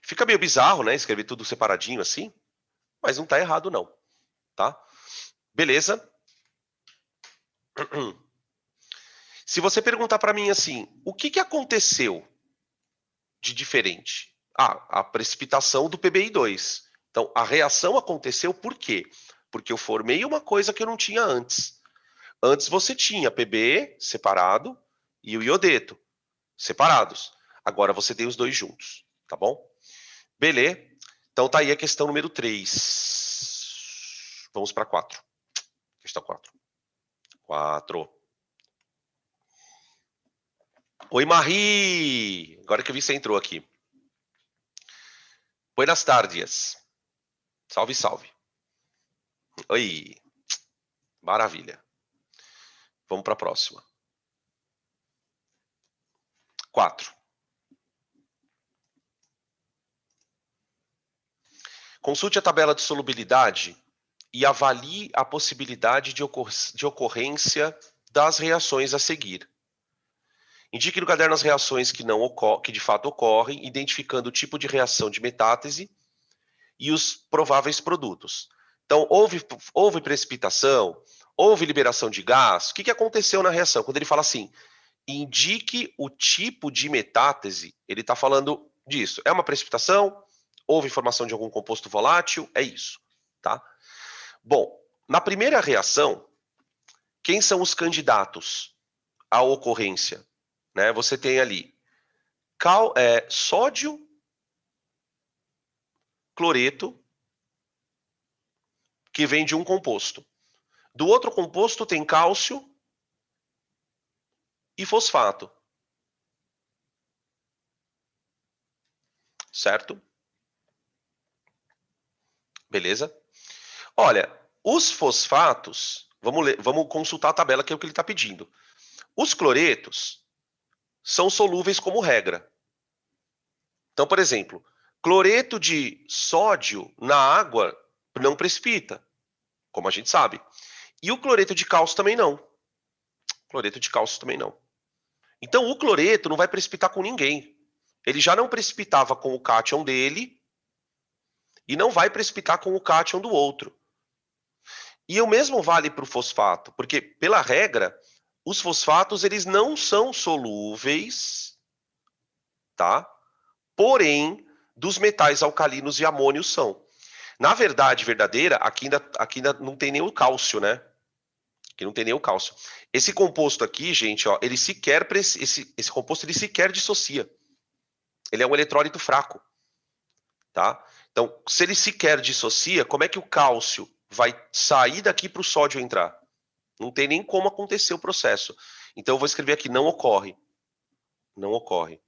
Fica meio bizarro, né? Escrever tudo separadinho assim, mas não tá errado não, tá? Beleza? Se você perguntar para mim assim, o que aconteceu de diferente? A precipitação do PbI2. Então, a reação aconteceu por quê? Porque eu formei uma coisa que eu não tinha antes. Antes você tinha Pb separado e o iodeto separados. Agora você tem os dois juntos, tá bom? Beleza. Então tá aí a questão número 3. Vamos para 4. Questão 4. 4. Oi, Marie! Agora que eu vi você entrou aqui. Buenas tardes. Salve, salve. Oi. Maravilha. Vamos para a próxima. 4. Consulte a tabela de solubilidade e avalie a possibilidade de ocorrência das reações a seguir. Indique no caderno as reações que de fato ocorrem, identificando o tipo de reação de metátese e os prováveis produtos. Então, houve precipitação, houve liberação de gás. O que aconteceu na reação? Quando ele fala assim, indique o tipo de metátese, ele está falando disso. É uma precipitação? Houve formação de algum composto volátil? É isso, tá? Bom, na primeira reação, quem são os candidatos à ocorrência? Né? Você tem ali sódio, cloreto, que vem de um composto. Do outro composto tem cálcio e fosfato. Certo? Beleza? Olha, os fosfatos, vamos consultar a tabela que é o que ele está pedindo. Os cloretos são solúveis como regra. Então, por exemplo, cloreto de sódio na água não precipita, como a gente sabe. E o cloreto de cálcio também não. Cloreto de cálcio também não. Então, o cloreto não vai precipitar com ninguém. Ele já não precipitava com o cátion dele e não vai precipitar com o cátion do outro. E o mesmo vale para o fosfato, porque, pela regra, os fosfatos eles não são solúveis, tá? Porém, dos metais alcalinos e amônio são. Na verdade verdadeira, aqui ainda não tem nem o cálcio, né? Aqui não tem nem o cálcio. Esse composto aqui, gente, ó, ele sequer esse composto ele sequer dissocia. Ele é um eletrólito fraco, tá? Então, se ele sequer dissocia, como é que o cálcio vai sair daqui para o sódio entrar? Não tem nem como acontecer o processo. Então, eu vou escrever aqui, não ocorre. Não ocorre.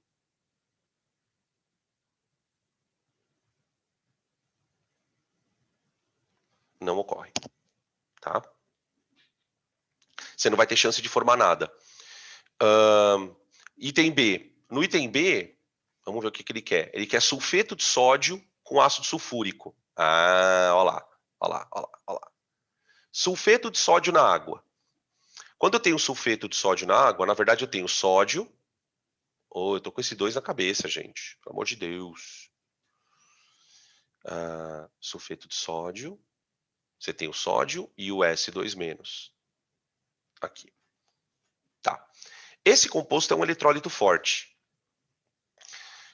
Não ocorre. Tá? Você não vai ter chance de formar nada. Item B. No item B, vamos ver o que ele quer. Ele quer sulfeto de sódio com ácido sulfúrico. Ah, olha lá. Olha lá, olha lá, olha lá. Sulfeto de sódio na água. Quando eu tenho sulfeto de sódio na água, na verdade eu tenho sódio. Oh, eu tô com esse 2 na cabeça, gente. Pelo amor de Deus. Sulfeto de sódio. Você tem o sódio e o S2-. Aqui. Tá. Esse composto é um eletrólito forte.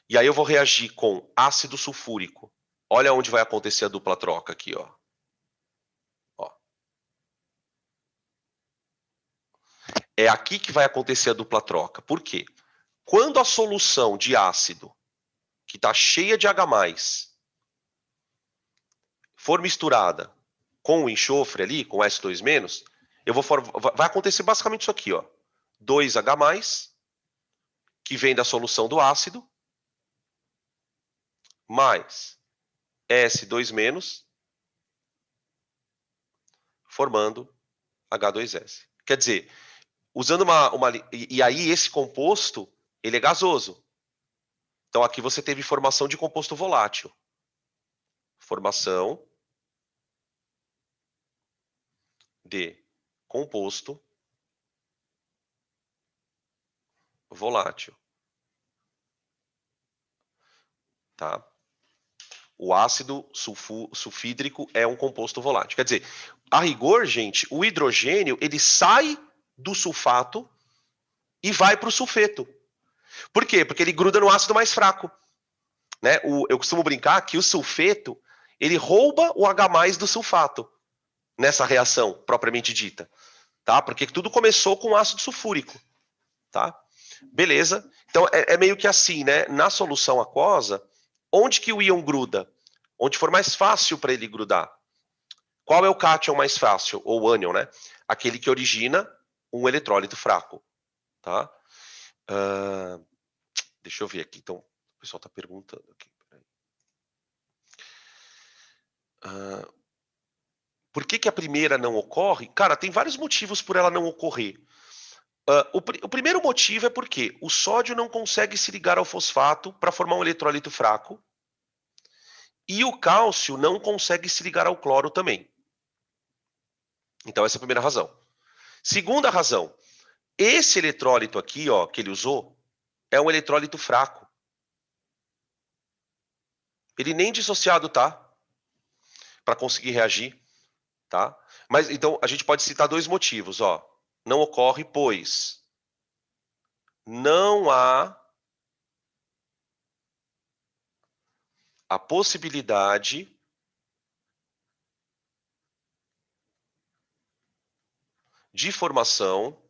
E aí eu vou reagir com ácido sulfúrico. Olha onde vai acontecer a dupla troca aqui, ó. É aqui que vai acontecer a dupla troca. Por quê? Quando a solução de ácido, que está cheia de H+, for misturada com o enxofre ali, com S2-, vai acontecer basicamente isso aqui, ó. 2H+, que vem da solução do ácido, mais S2-, formando H2S. Quer dizer, usando e aí esse composto, ele é gasoso. Então aqui você teve formação de composto volátil. Formação de composto volátil. Tá? O ácido sulfídrico é um composto volátil. Quer dizer, a rigor, gente, o hidrogênio ele sai do sulfato e vai para o sulfeto. Por quê? Porque ele gruda no ácido mais fraco. Né? Eu costumo brincar que o sulfeto ele rouba o H+ do sulfato nessa reação propriamente dita. Tá? Porque tudo começou com ácido sulfúrico. Tá? Beleza? Então é meio que assim, né? Na solução aquosa, onde que o íon gruda? Onde for mais fácil para ele grudar. Qual é o cátion mais fácil? Ou o ânion, né? Aquele que origina um eletrólito fraco. Tá? Deixa eu ver aqui. Então, o pessoal está perguntando aqui. Por que a primeira não ocorre? Cara, tem vários motivos por ela não ocorrer. O primeiro motivo é porque o sódio não consegue se ligar ao fosfato para formar um eletrólito fraco e o cálcio não consegue se ligar ao cloro também. Então essa é a primeira razão. Segunda razão, esse eletrólito aqui, ó, que ele usou, é um eletrólito fraco. Ele nem dissociado tá para conseguir reagir, tá? Mas então a gente pode citar dois motivos, ó. Não ocorre, pois não há a possibilidade de formação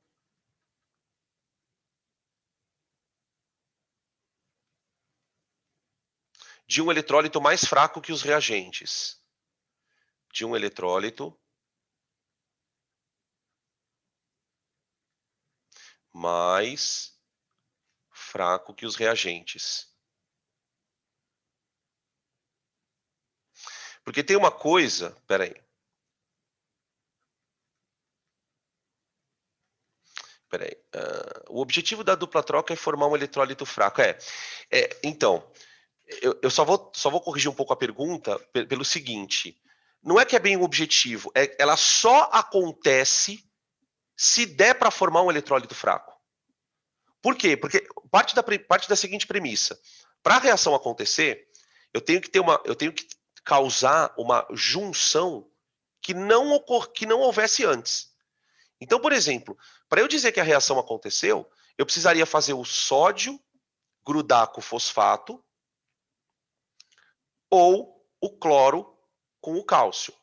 de um eletrólito mais fraco que os reagentes. De um eletrólito mais fraco que os reagentes. Porque tem uma coisa, peraí. O objetivo da dupla troca é formar um eletrólito fraco. Então, eu só vou corrigir um pouco a pergunta pelo seguinte. Não é que é bem o objetivo, ela só acontece se der para formar um eletrólito fraco. Por quê? Porque parte da seguinte premissa. Para a reação acontecer, eu tenho que causar uma junção que não houvesse antes. Então, por exemplo, para eu dizer que a reação aconteceu, eu precisaria fazer o sódio grudar com o fosfato ou o cloro com o cálcio.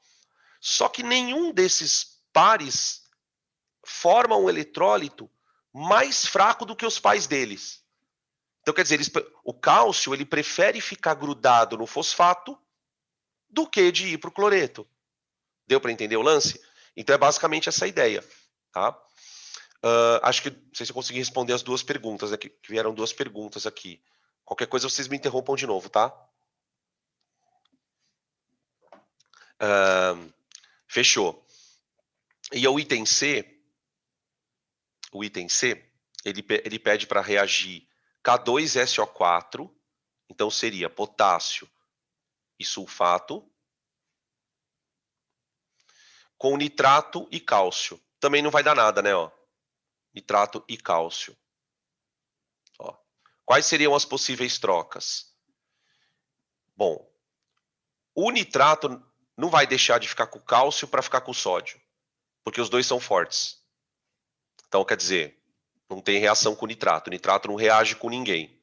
Só que nenhum desses pares forma um eletrólito mais fraco do que os pais deles. Então, quer dizer, o cálcio ele prefere ficar grudado no fosfato do que de ir para o cloreto. Deu para entender o lance? Então, é basicamente essa ideia. Tá? Acho que, não sei se eu consegui responder as duas perguntas, né, que vieram duas perguntas aqui. Qualquer coisa, vocês me interrompam de novo, tá? Fechou. E o item C, ele pede para reagir K2SO4, então seria potássio e sulfato, com nitrato e cálcio. Também não vai dar nada, né? Ó. Nitrato e cálcio. Ó. Quais seriam as possíveis trocas? Bom, o nitrato não vai deixar de ficar com o cálcio para ficar com o sódio, porque os dois são fortes. Então, quer dizer, não tem reação com o nitrato. O nitrato não reage com ninguém.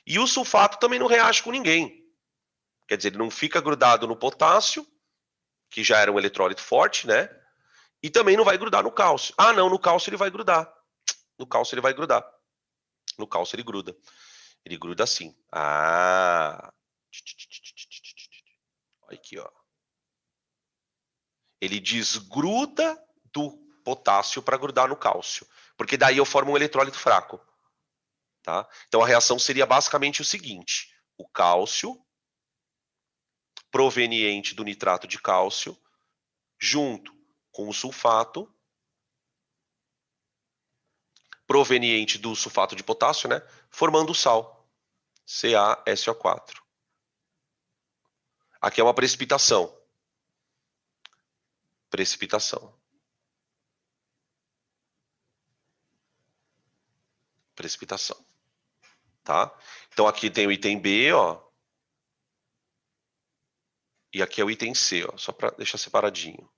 E o sulfato também não reage com ninguém. Quer dizer, ele não fica grudado no potássio, que já era um eletrólito forte, né? E também não vai grudar no cálcio. Ah, não, no cálcio ele vai grudar. No cálcio ele vai grudar. No cálcio ele gruda. Ele gruda assim. Ah. Olha aqui, ó. Ele desgruda do potássio para grudar no cálcio. Porque daí eu formo um eletrólito fraco. Tá? Então a reação seria basicamente o seguinte: o cálcio proveniente do nitrato de cálcio junto com o sulfato proveniente do sulfato de potássio, né, formando o sal, CaSO4. Aqui é uma precipitação. Precipitação. Precipitação. Tá? Então aqui tem o item B, ó. E aqui é o item C, ó, só para deixar separadinho.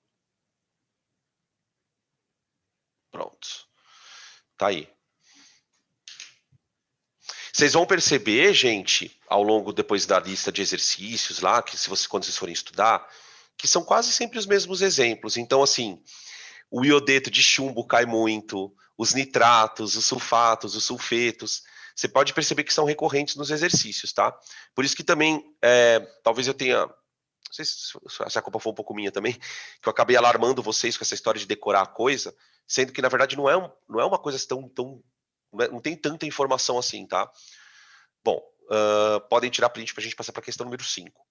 Pronto. Tá aí. Vocês vão perceber, gente, ao longo depois da lista de exercícios lá, que quando vocês forem estudar, que são quase sempre os mesmos exemplos. Então, assim, o iodeto de chumbo cai muito, os nitratos, os sulfatos, os sulfetos. Você pode perceber que são recorrentes nos exercícios, tá? Por isso que também, talvez eu tenha, não sei se a culpa foi um pouco minha também, que eu acabei alarmando vocês com essa história de decorar a coisa, sendo que, na verdade, não é uma coisa tão não tem tanta informação assim, tá? Bom, podem tirar print para a gente passar para a questão número 5.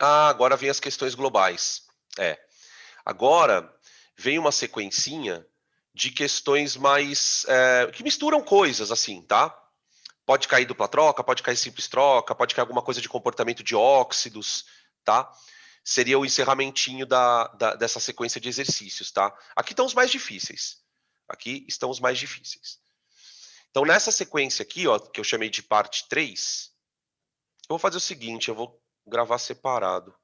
Ah, agora vem as questões globais. Agora vem uma sequencinha de questões mais que misturam coisas assim, tá? Pode cair dupla troca, pode cair simples troca, pode cair alguma coisa de comportamento de óxidos, tá? Seria o encerramentinho dessa sequência de exercícios, tá? Aqui estão os mais difíceis. Aqui estão os mais difíceis. Então, nessa sequência aqui, ó, que eu chamei de parte 3, eu vou fazer o seguinte, eu vou gravar separado.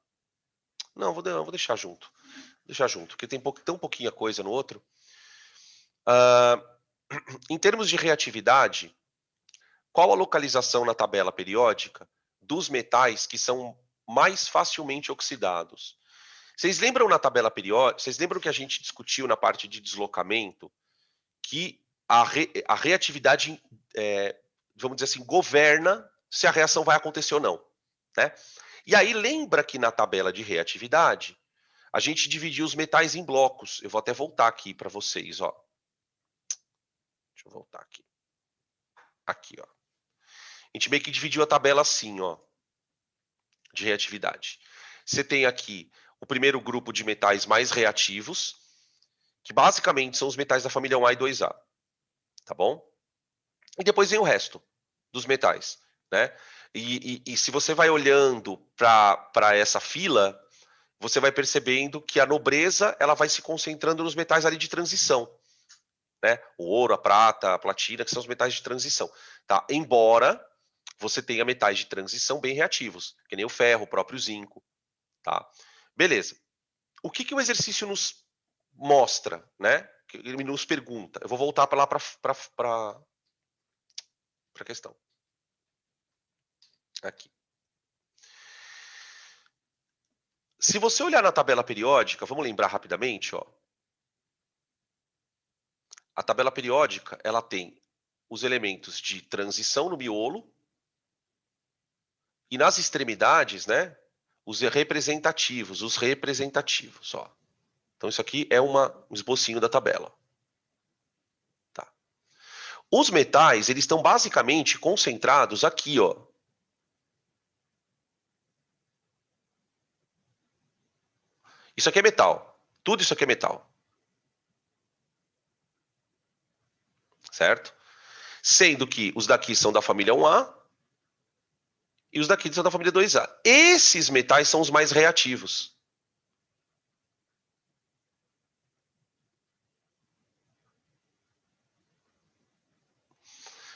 Não, vou deixar junto. Deixar junto, porque tem tão pouquinha coisa no outro. Em termos de reatividade, qual a localização na tabela periódica dos metais que são mais facilmente oxidados? Vocês lembram na tabela periódica, vocês lembram que a gente discutiu na parte de deslocamento que a reatividade, vamos dizer assim, governa se a reação vai acontecer ou não, né? E aí lembra que na tabela de reatividade, a gente dividiu os metais em blocos. Eu vou até voltar aqui para vocês, ó. Deixa eu voltar aqui. Aqui, ó. A gente meio que dividiu a tabela assim, ó, de reatividade. Você tem aqui o primeiro grupo de metais mais reativos, que basicamente são os metais da família 1A e 2A, tá bom? E depois vem o resto dos metais, né? E se você vai olhando para essa fila, você vai percebendo que a nobreza ela vai se concentrando nos metais ali de transição, né? O ouro, a prata, a platina, que são os metais de transição, tá? Embora você tenha metais de transição bem reativos, que nem o ferro, o próprio zinco, tá? Beleza. O que o exercício nos mostra, né? Ele nos pergunta. Eu vou voltar para lá para a questão. Aqui. Se você olhar na tabela periódica, vamos lembrar rapidamente, ó. A tabela periódica, ela tem os elementos de transição no miolo e nas extremidades, né, os representativos, ó. Então isso aqui é um esbocinho da tabela. Tá. Os metais, eles estão basicamente concentrados aqui, ó. Isso aqui é metal. Tudo isso aqui é metal. Certo? Sendo que os daqui são da família 1A e os daqui são da família 2A. Esses metais são os mais reativos.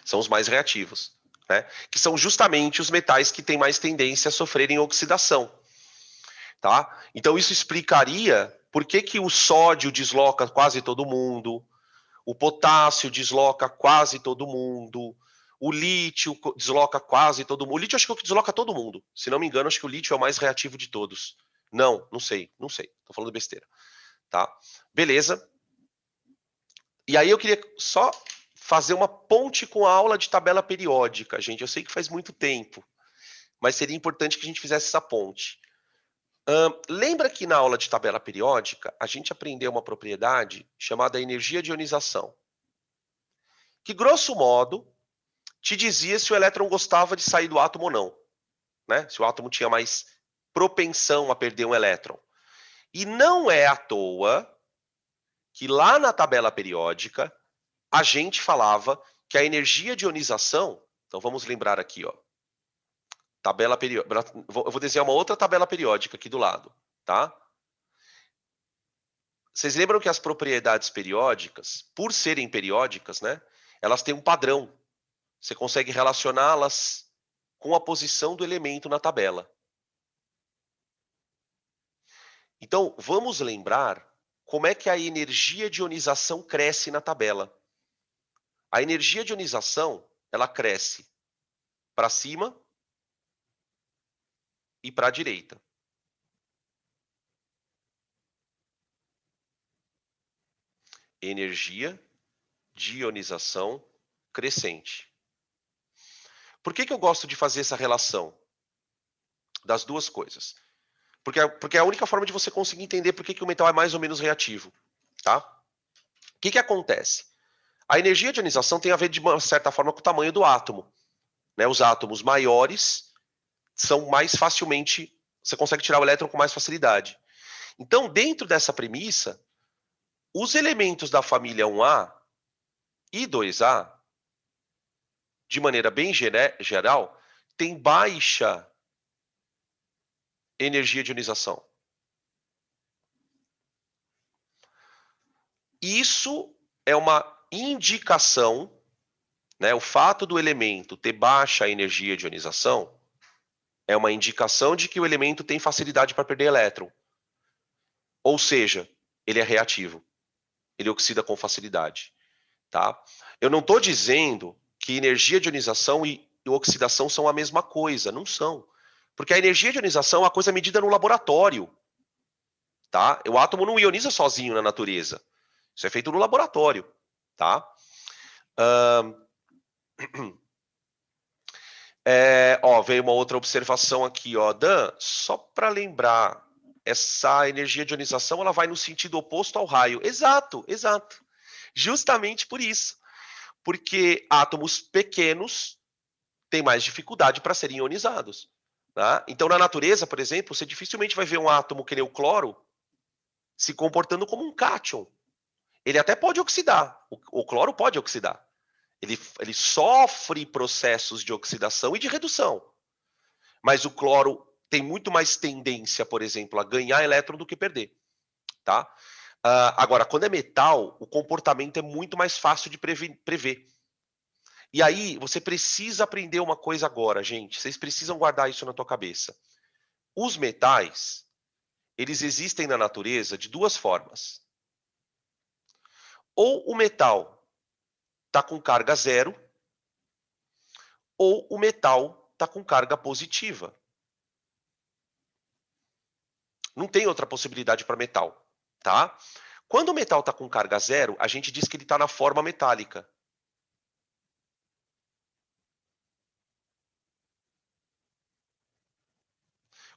São os mais reativos, né? Que são justamente os metais que têm mais tendência a sofrerem oxidação. Tá? Então isso explicaria por que o sódio desloca quase todo mundo, o potássio desloca quase todo mundo, o lítio desloca quase todo mundo. O lítio acho que é o que desloca todo mundo. Se não me engano, acho que o lítio é o mais reativo de todos. Não sei. Tô falando besteira. Tá? Beleza. E aí eu queria só fazer uma ponte com a aula de tabela periódica, gente. Eu sei que faz muito tempo, mas seria importante que a gente fizesse essa ponte. Lembra que na aula de tabela periódica, a gente aprendeu uma propriedade chamada energia de ionização, que, grosso modo, te dizia se o elétron gostava de sair do átomo ou não, né? Se o átomo tinha mais propensão a perder um elétron. E não é à toa que lá na tabela periódica, a gente falava que a energia de ionização, então vamos lembrar aqui, ó, tabela periódica, eu vou desenhar uma outra tabela periódica aqui do lado, tá? Vocês lembram que as propriedades periódicas, por serem periódicas, né, elas têm um padrão. Você consegue relacioná-las com a posição do elemento na tabela. Então, vamos lembrar como é que a energia de ionização cresce na tabela. A energia de ionização, ela cresce para cima e para a direita. Energia de ionização crescente. Por que eu gosto de fazer essa relação das duas coisas? Porque é a única forma de você conseguir entender por que o metal é mais ou menos reativo. Tá? O que acontece? A energia de ionização tem a ver, de uma certa forma, com o tamanho do átomo. né? Os átomos maiores são mais facilmente, você consegue tirar o elétron com mais facilidade. Então, dentro dessa premissa, os elementos da família 1A e 2A, de maneira bem geral, têm baixa energia de ionização. Isso é uma indicação, né? O fato do elemento ter baixa energia de ionização é uma indicação de que o elemento tem facilidade para perder elétron. Ou seja, ele é reativo. Ele oxida com facilidade. Tá? Eu não estou dizendo que energia de ionização e oxidação são a mesma coisa. Não são. Porque a energia de ionização é uma coisa medida no laboratório. Tá? O átomo não ioniza sozinho na natureza. Isso é feito no laboratório. Tá? Veio uma outra observação aqui, ó. Dan, só para lembrar, essa energia de ionização ela vai no sentido oposto ao raio. Exato, exato. Justamente por isso. Porque átomos pequenos têm mais dificuldade para serem ionizados. Tá? Então, na natureza, por exemplo, você dificilmente vai ver um átomo que nem o cloro se comportando como um cátion. Ele até pode oxidar. O cloro pode oxidar. Ele sofre processos de oxidação e de redução. Mas o cloro tem muito mais tendência, por exemplo, a ganhar elétron do que perder. Tá? Agora, quando é metal, o comportamento é muito mais fácil de prever. E aí, você precisa aprender uma coisa agora, gente. Vocês precisam guardar isso na tua cabeça. Os metais, eles existem na natureza de duas formas. Ou o metal está com carga zero, ou o metal está com carga positiva. Não tem outra possibilidade para metal, tá? Quando o metal está com carga zero, a gente diz que ele está na forma metálica.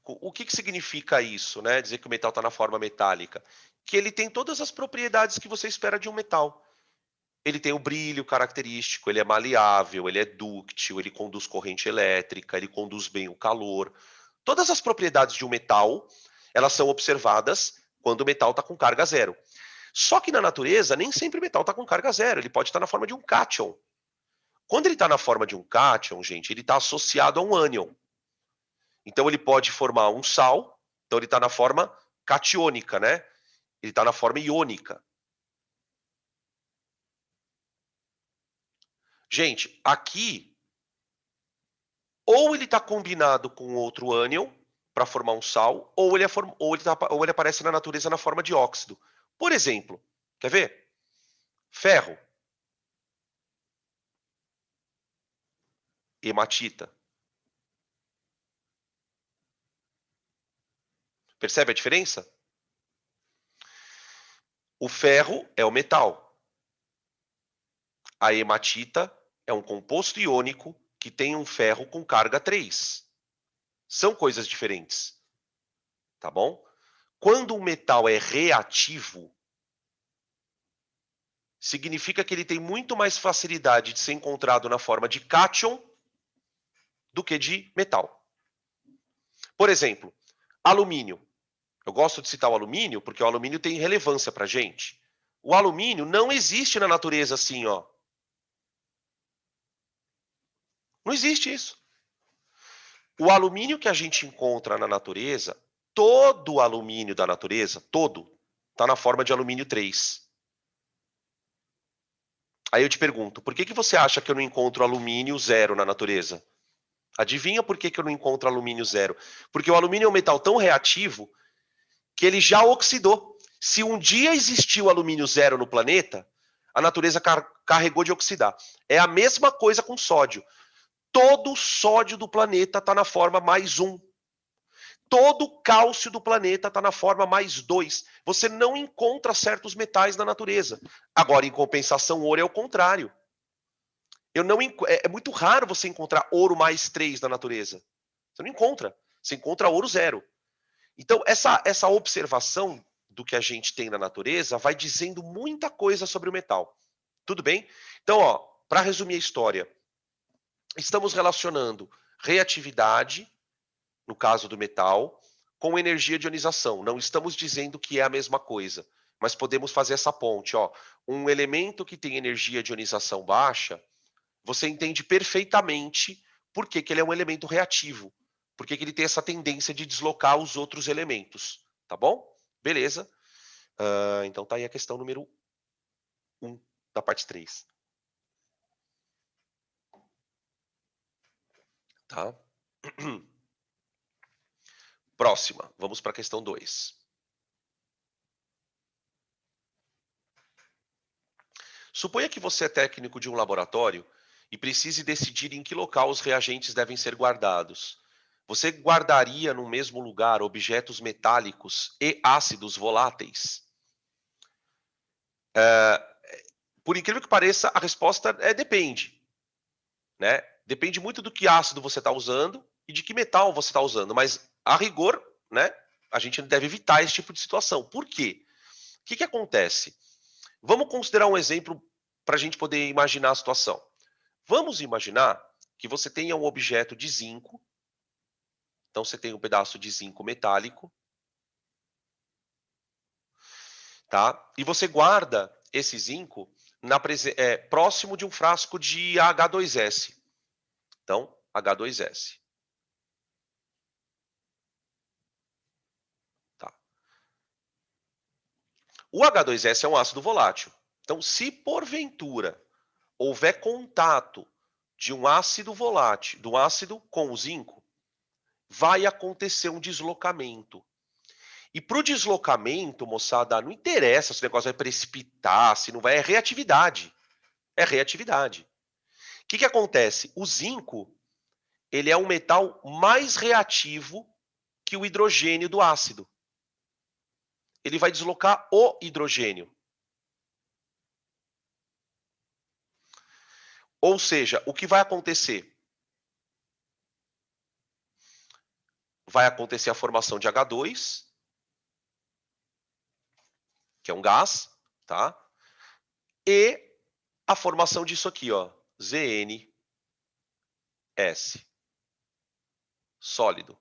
O que significa isso, né? Dizer que o metal está na forma metálica? Que ele tem todas as propriedades que você espera de um metal. Ele tem o brilho característico, ele é maleável, ele é dúctil, ele conduz corrente elétrica, ele conduz bem o calor. Todas as propriedades de um metal, elas são observadas quando o metal está com carga zero. Só que na natureza, nem sempre o metal está com carga zero, ele pode estar na forma de um cátion. Quando ele está na forma de um cátion, gente, ele está associado a um ânion. Então ele pode formar um sal, então ele está na forma catiônica, né? Ele está na forma iônica. Gente, aqui, ou ele está combinado com outro ânion para formar um sal, ou ele aparece na natureza na forma de óxido. Por exemplo, quer ver? Ferro. Hematita. Percebe a diferença? O ferro é o metal. A hematita é um composto iônico que tem um ferro com carga 3. São coisas diferentes. Tá bom? Quando um metal é reativo, significa que ele tem muito mais facilidade de ser encontrado na forma de cátion do que de metal. Por exemplo, alumínio. Eu gosto de citar o alumínio porque o alumínio tem relevância para a gente. O alumínio não existe na natureza assim, ó. Não existe isso. O alumínio que a gente encontra na natureza, todo o alumínio da natureza, todo, está na forma de alumínio 3. Aí eu te pergunto, por que você acha que eu não encontro alumínio zero na natureza? Adivinha por que eu não encontro alumínio zero? Porque o alumínio é um metal tão reativo que ele já oxidou. Se um dia existiu alumínio zero no planeta, a natureza carregou de oxidar. É a mesma coisa com sódio. Todo sódio do planeta está na forma +1. Todo cálcio do planeta está na forma +2. Você não encontra certos metais na natureza. Agora, em compensação, o ouro é o contrário. É muito raro você encontrar ouro +3 na natureza. Você não encontra. Você encontra ouro zero. Então, essa observação do que a gente tem na natureza vai dizendo muita coisa sobre o metal. Tudo bem? Então, ó, para resumir a história, estamos relacionando reatividade, no caso do metal, com energia de ionização. Não estamos dizendo que é a mesma coisa, mas podemos fazer essa ponte. Ó. Um elemento que tem energia de ionização baixa, você entende perfeitamente por que, que ele é um elemento reativo. Por que, que ele tem essa tendência de deslocar os outros elementos. Tá bom? Beleza. Então tá aí a questão número 1 da parte 3. Tá? Próxima. Vamos para a questão 2. Suponha que você é técnico de um laboratório e precise decidir em que local os reagentes devem ser guardados. Você guardaria no mesmo lugar objetos metálicos e ácidos voláteis? Por incrível que pareça, a resposta é depende. Né? Depende muito do que ácido você está usando e de que metal você está usando. Mas, a rigor, né, a gente deve evitar esse tipo de situação. Por quê? O que acontece? Vamos considerar um exemplo para a gente poder imaginar a situação. Vamos imaginar que você tenha um objeto de zinco. Então, você tem um pedaço de zinco metálico. Tá? E você guarda esse zinco próximo de um frasco de H2S. Então, H2S. Tá. O H2S é um ácido volátil. Então, se porventura houver contato de um ácido volátil, do ácido com o zinco, vai acontecer um deslocamento. E para o deslocamento, moçada, não interessa se o negócio vai precipitar, se não vai, é reatividade. É reatividade. O que acontece? O zinco, ele é um metal mais reativo que o hidrogênio do ácido. Ele vai deslocar o hidrogênio. Ou seja, o que vai acontecer? Vai acontecer a formação de H2, que é um gás, tá? E a formação disso aqui, ó, ZnS, sólido.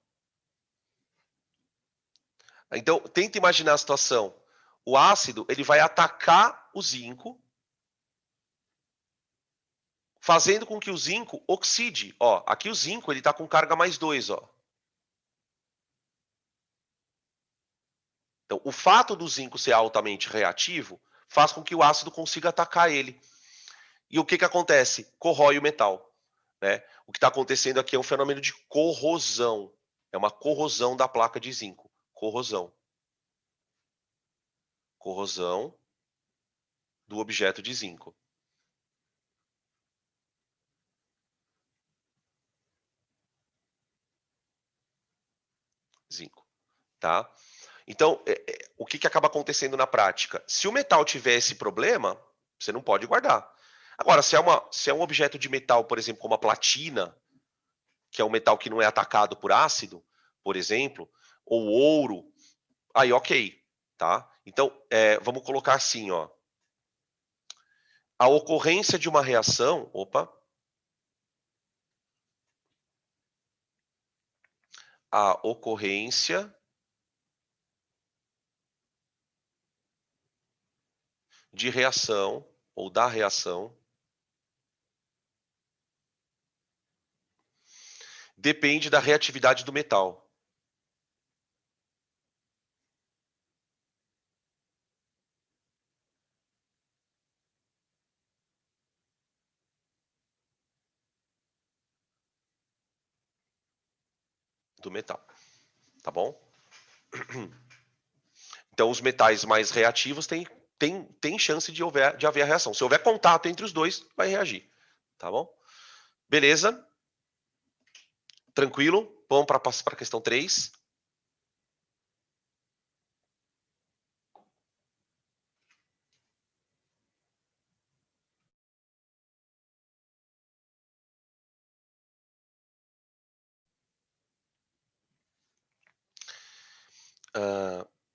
Então, tenta imaginar a situação. O ácido, ele vai atacar o zinco, fazendo com que o zinco oxide. Ó, aqui o zinco, ele está com carga mais 2, ó. Então, o fato do zinco ser altamente reativo faz com que o ácido consiga atacar ele. E o que acontece? Corrói o metal. Né? O que está acontecendo aqui é um fenômeno de corrosão. É uma corrosão da placa de zinco. Corrosão. Corrosão do objeto de zinco. Zinco. Tá? Então, o que acaba acontecendo na prática? Se o metal tiver esse problema, você não pode guardar. Agora, se é um objeto de metal, por exemplo, como a platina, que é um metal que não é atacado por ácido, por exemplo, ou ouro, aí ok, tá? Então, vamos colocar assim, ó. A ocorrência de uma reação, a ocorrência de reação, ou da reação, depende da reatividade do metal. Do metal, tá bom? Então, os metais mais reativos têm chance de haver a reação. Se houver contato entre os dois, vai reagir, tá bom? Beleza? Tranquilo? Vamos para a questão 3.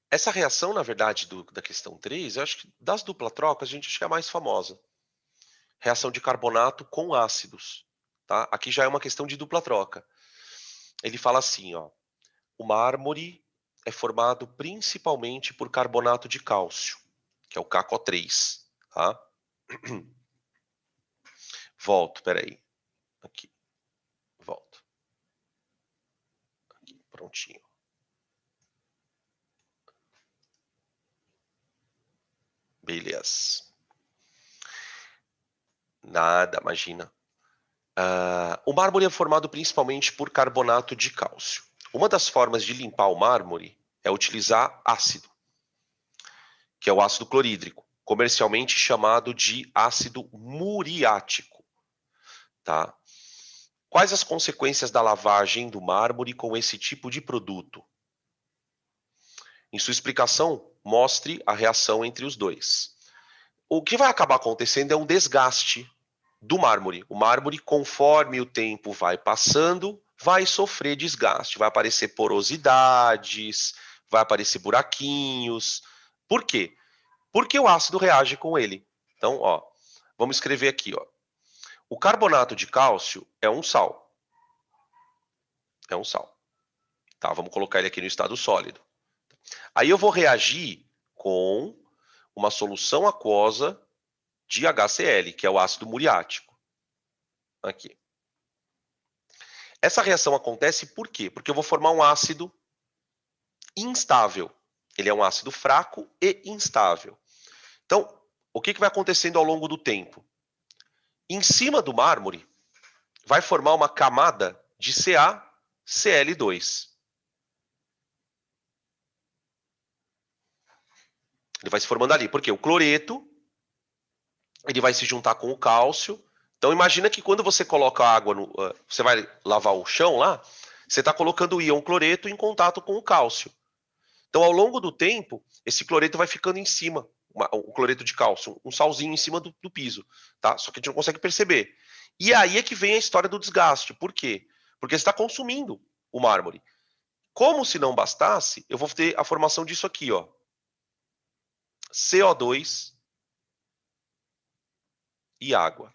Essa reação, na verdade, da questão 3, eu acho que das dupla trocas, a gente acha que é a mais famosa. Reação de carbonato com ácidos. tá? Aqui já é uma questão de dupla troca. Ele fala assim, ó, o mármore é formado principalmente por carbonato de cálcio, que é o KCO3, tá? Volto, peraí. Aqui, volto. Aqui, prontinho. Beleza. Nada, imagina. O mármore é formado principalmente por carbonato de cálcio. Uma das formas de limpar o mármore é utilizar ácido, que é o ácido clorídrico, comercialmente chamado de ácido muriático, tá? Quais as consequências da lavagem do mármore com esse tipo de produto? Em sua explicação, mostre a reação entre os dois. O que vai acabar acontecendo é um desgaste do mármore. O mármore, conforme o tempo vai passando, vai sofrer desgaste, vai aparecer porosidades, vai aparecer buraquinhos. Por quê? Porque o ácido reage com ele. Então, ó, vamos escrever aqui, ó. O carbonato de cálcio é um sal. É um sal. Tá, vamos colocar ele aqui no estado sólido. Aí eu vou reagir com uma solução aquosa de HCl, que é o ácido muriático. Aqui. Essa reação acontece por quê? Porque eu vou formar um ácido instável. Ele é um ácido fraco e instável. Então, o que vai acontecendo ao longo do tempo? Em cima do mármore, vai formar uma camada de CaCl2. Ele vai se formando ali, porque o cloreto ele vai se juntar com o cálcio. Então imagina que quando você coloca água, você vai lavar o chão lá, você está colocando o íon cloreto em contato com o cálcio. Então ao longo do tempo, esse cloreto vai ficando em cima, o cloreto de cálcio, um salzinho em cima do piso, tá? Só que a gente não consegue perceber. E aí é que vem a história do desgaste. Por quê? Porque você está consumindo o mármore. Como se não bastasse, eu vou ter a formação disso aqui, ó. CO2 e água.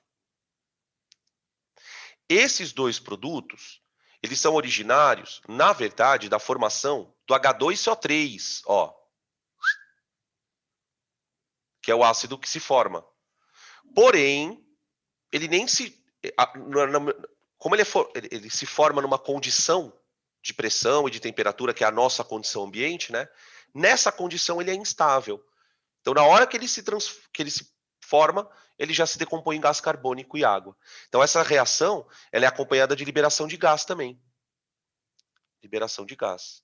Esses dois produtos, eles são originários, na verdade, da formação do H2CO3, ó, que é o ácido que se forma. Porém, ele nem se... Como ele se forma numa condição de pressão e de temperatura, que é a nossa condição ambiente, né? Nessa condição ele é instável. Então, na hora que ele se forma, ele já se decompõe em gás carbônico e água. Então, essa reação ela é acompanhada de liberação de gás também. Liberação de gás.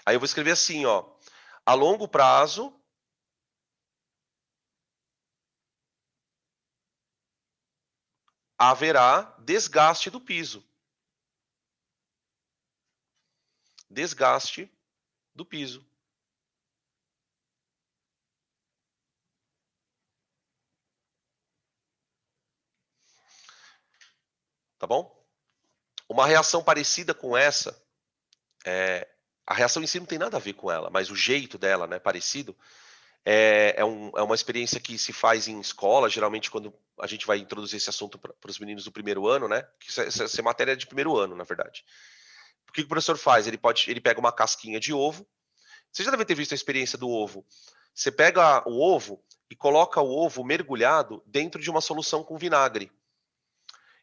Aí eu vou escrever assim, ó. A longo prazo, haverá desgaste do piso. Desgaste do piso. Tá bom? Uma reação parecida com essa, a reação em si não tem nada a ver com ela, mas o jeito dela, né, parecido, é uma experiência que se faz em escola, geralmente quando a gente vai introduzir esse assunto para os meninos do primeiro ano, né? Que essa matéria é de primeiro ano, na verdade. O que o professor faz? Ele pega uma casquinha de ovo. Você já deve ter visto a experiência do ovo. Você pega o ovo e coloca o ovo mergulhado dentro de uma solução com vinagre.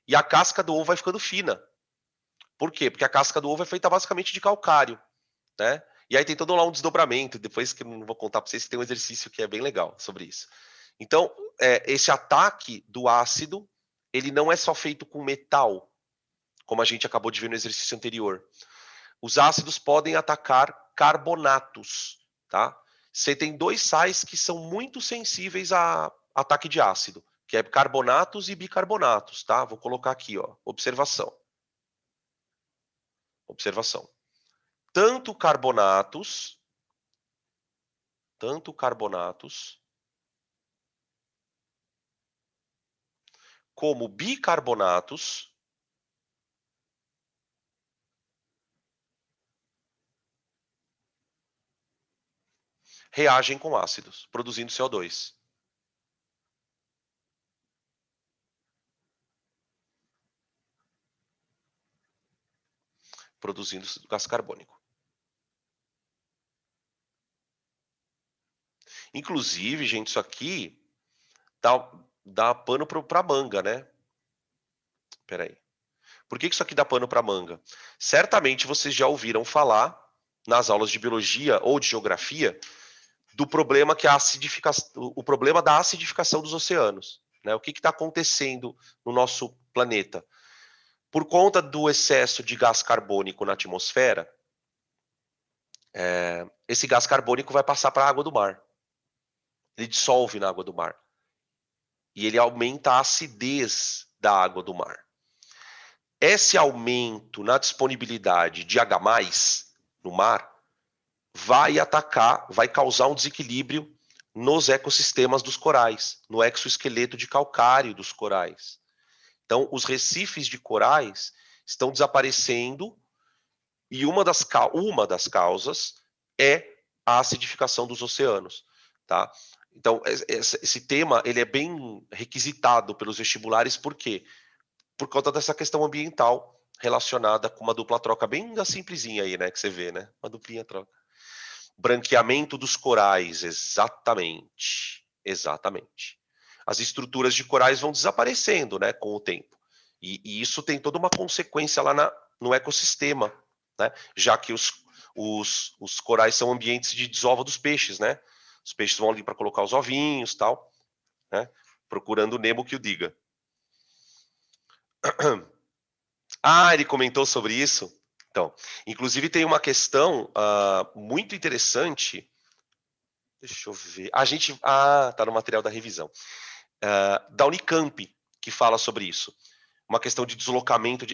E a casca do ovo vai ficando fina. Por quê? Porque a casca do ovo é feita basicamente de calcário, né? E aí tem todo lá um desdobramento, depois que eu não vou contar para vocês, que tem um exercício que é bem legal sobre isso. Então, esse ataque do ácido, ele não é só feito com metal, como a gente acabou de ver no exercício anterior. Os ácidos podem atacar carbonatos, tá? Você tem dois sais que são muito sensíveis a ataque de ácido, que é carbonatos e bicarbonatos, tá? Vou colocar aqui, ó, observação. Observação. Tanto carbonatos como bicarbonatos reagem com ácidos, produzindo CO2. Produzindo gás carbônico. Inclusive, gente, isso aqui dá pano para manga, né? Espera aí. Por que isso aqui dá pano para manga? Certamente vocês já ouviram falar nas aulas de biologia ou de geografia do problema que o problema da acidificação dos oceanos, né? O que está acontecendo no nosso planeta? Por conta do excesso de gás carbônico na atmosfera, esse gás carbônico vai passar para a água do mar. Ele dissolve na água do mar. E ele aumenta a acidez da água do mar. Esse aumento na disponibilidade de H+, no mar, vai causar um desequilíbrio nos ecossistemas dos corais, no exoesqueleto de calcário dos corais. Então, os recifes de corais estão desaparecendo e uma das causas é a acidificação dos oceanos, tá? Então, esse tema ele é bem requisitado pelos vestibulares, por quê? Por conta dessa questão ambiental relacionada com uma dupla troca bem simplesinha aí, né, que você vê, né? Uma duplinha troca. Branqueamento dos corais, exatamente. As estruturas de corais vão desaparecendo, né, com o tempo. E isso tem toda uma consequência lá no ecossistema, né? Já que os corais são ambientes de desova dos peixes, né? Os peixes vão ali para colocar os ovinhos, tal, né? Procurando o Nemo que o diga. Ah, ele comentou sobre isso? Então, inclusive tem uma questão muito interessante. Deixa eu ver. Tá no material da revisão. Da Unicamp, que fala sobre isso. Uma questão de deslocamento.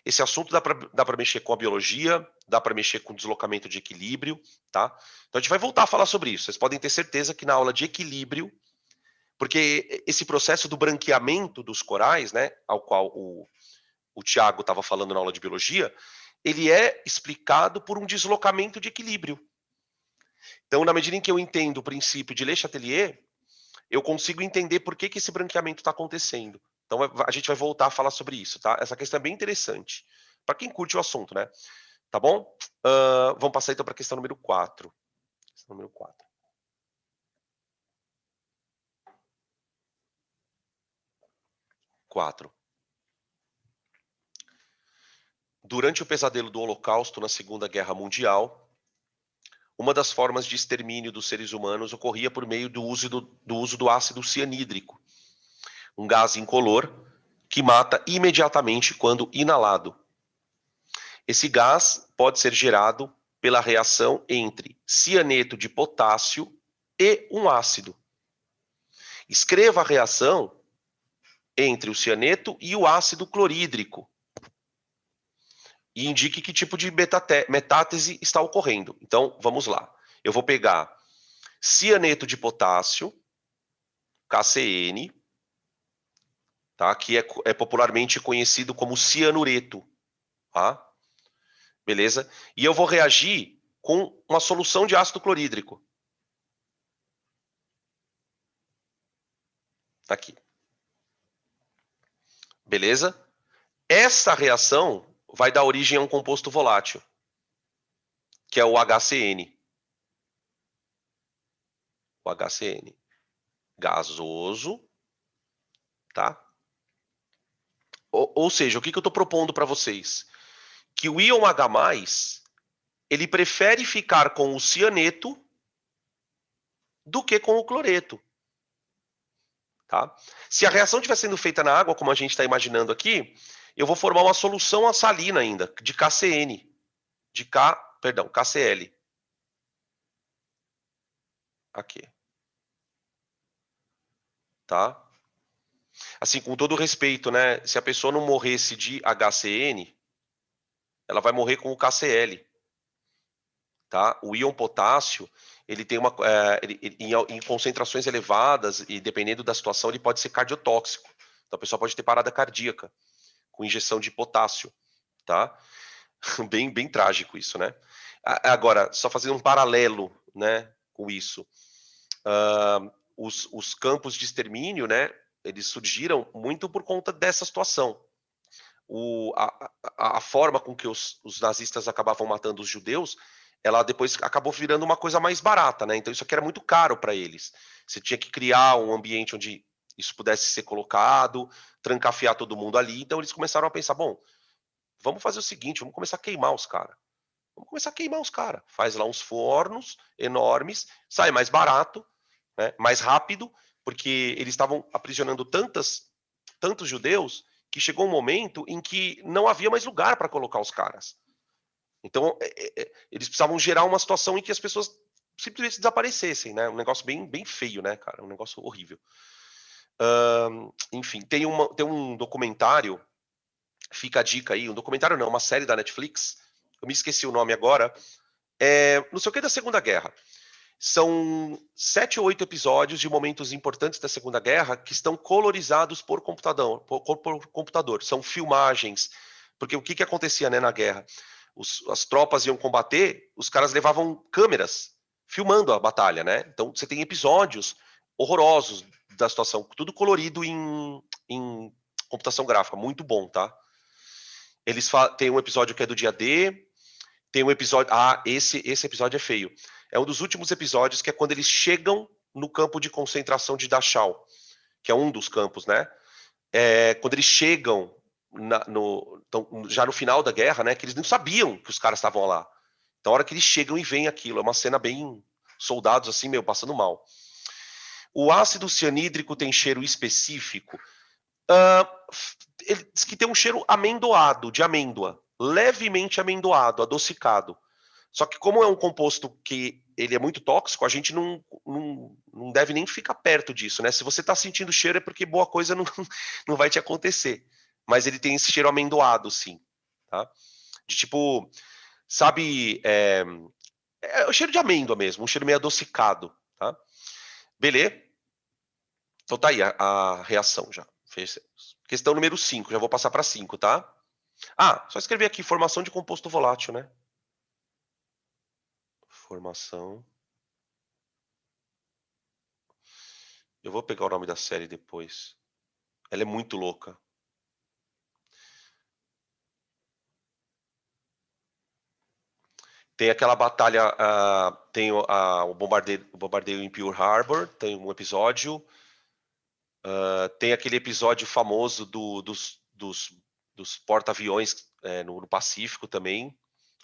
Esse assunto dá para mexer com a biologia, dá para mexer com deslocamento de equilíbrio, tá? Então a gente vai voltar a falar sobre isso. Vocês podem ter certeza que na aula de equilíbrio, porque esse processo do branqueamento dos corais, né, ao qual o Tiago estava falando na aula de biologia, ele é explicado por um deslocamento de equilíbrio. Então, na medida em que eu entendo o princípio de Le Chatelier, eu consigo entender por que esse branqueamento está acontecendo. Então, a gente vai voltar a falar sobre isso, tá? Essa questão é bem interessante. Para quem curte o assunto, né? Tá bom? Vamos passar então para a questão número 4. Questão número 4. Durante o pesadelo do Holocausto na Segunda Guerra Mundial, uma das formas de extermínio dos seres humanos ocorria por meio do uso do ácido cianídrico, um gás incolor que mata imediatamente quando inalado. Esse gás pode ser gerado pela reação entre cianeto de potássio e um ácido. Escreva a reação entre o cianeto e o ácido clorídrico e indique que tipo de metátese está ocorrendo. Então, vamos lá. Eu vou pegar cianeto de potássio, KCN, tá? Que é popularmente conhecido como cianureto, tá? Beleza? E eu vou reagir com uma solução de ácido clorídrico. Tá aqui. Beleza? Essa reação vai dar origem a um composto volátil, que é o HCN. O HCN. Gasoso, tá? Ou seja, o que eu estou propondo para vocês? Que o íon H+, ele prefere ficar com o cianeto do que com o cloreto. Tá? Se a reação estiver sendo feita na água, como a gente está imaginando aqui, eu vou formar uma solução assalina ainda, de KCN, KCl. Aqui. Tá? Assim, com todo respeito, né? Se a pessoa não morresse de HCN, ela vai morrer com o KCl. Tá? O íon potássio, ele tem em concentrações elevadas e dependendo da situação, ele pode ser cardiotóxico. Então a pessoa pode ter parada cardíaca com injeção de potássio, tá? Bem trágico isso, né? Agora, só fazendo um paralelo, né? com isso. Os campos de extermínio, né, eles surgiram muito por conta dessa situação. A forma com que os nazistas acabavam matando os judeus, ela depois acabou virando uma coisa mais barata, né? Então isso aqui era muito caro para eles. Você tinha que criar um ambiente onde isso pudesse ser colocado, trancafiar todo mundo ali. Então eles começaram a pensar, bom, vamos fazer o seguinte, vamos começar a queimar os caras. Vamos começar a queimar os caras. Faz lá uns fornos enormes, sai mais barato, né? Mais rápido, porque eles estavam aprisionando tantos judeus que chegou um momento em que não havia mais lugar para colocar os caras. Então, eles precisavam gerar uma situação em que as pessoas simplesmente desaparecessem, né? Um negócio bem, bem feio, né, cara? Um negócio horrível. Enfim, tem um documentário, fica a dica aí, um documentário não, uma série da Netflix, eu me esqueci o nome agora, não sei o que da Segunda Guerra. São 7 ou 8 episódios de momentos importantes da Segunda Guerra que estão colorizados por computador. São filmagens. Porque o que acontecia, né, na guerra? As tropas iam combater, os caras levavam câmeras filmando a batalha, né? Então você tem episódios horrorosos da situação, tudo colorido em computação gráfica. Muito bom, tá? Tem um episódio que é do dia D, tem um episódio... esse episódio é feio. É um dos últimos episódios, que é quando eles chegam no campo de concentração de Dachau, que é um dos campos, né? Quando eles chegam já no final da guerra, né? Que eles não sabiam que os caras estavam lá. Então, a hora que eles chegam e veem aquilo, é uma cena bem... soldados assim, meio passando mal. O ácido cianídrico tem cheiro específico? Ele diz que tem um cheiro amendoado, de amêndoa. Levemente amendoado, adocicado. Só que como é um composto que ele é muito tóxico, a gente não deve nem ficar perto disso, né? Se você está sentindo cheiro é porque boa coisa não vai te acontecer. Mas ele tem esse cheiro amendoado, sim. Tá? De tipo, sabe, é o cheiro de amêndoa mesmo, um cheiro meio adocicado. Tá? Beleza? Então tá aí a reação já. Questão número 5, já vou passar para 5, tá? Só escrever aqui, formação de composto volátil, né? Formação. Eu vou pegar o nome da série depois. Ela é muito louca. Tem aquela batalha, tem o bombardeio em Pearl Harbor, tem um episódio. Tem aquele episódio famoso dos porta-aviões no Pacífico também,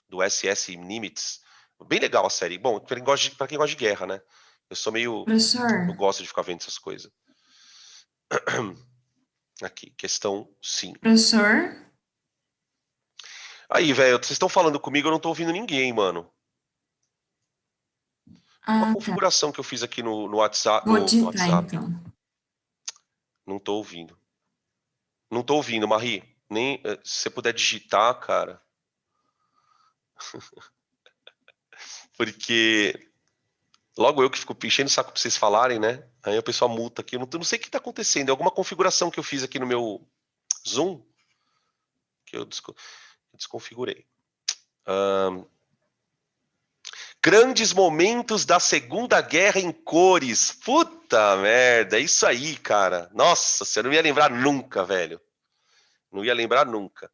do SS Nimitz. Bem legal a série. Bom, para quem gosta de guerra, né? Eu sou meio... Eu Professor, gosto de ficar vendo essas coisas. Aqui, questão 5. professor, Aí, velho, vocês estão falando comigo, eu não tô ouvindo ninguém, mano. Uma tá. configuração que eu fiz aqui no WhatsApp. Vou No digitar WhatsApp. então. Não tô ouvindo. Não tô ouvindo, Marie. Nem se você puder digitar, cara. Porque logo eu que fico enchendo o saco pra vocês falarem, né? Aí o pessoal multa aqui. Eu não sei o que tá acontecendo. É alguma configuração que eu fiz aqui no meu Zoom que eu desconfigurei. Grandes momentos da Segunda Guerra em cores. Puta merda, é isso aí, cara. Nossa, você não ia lembrar nunca, velho. Não ia lembrar nunca.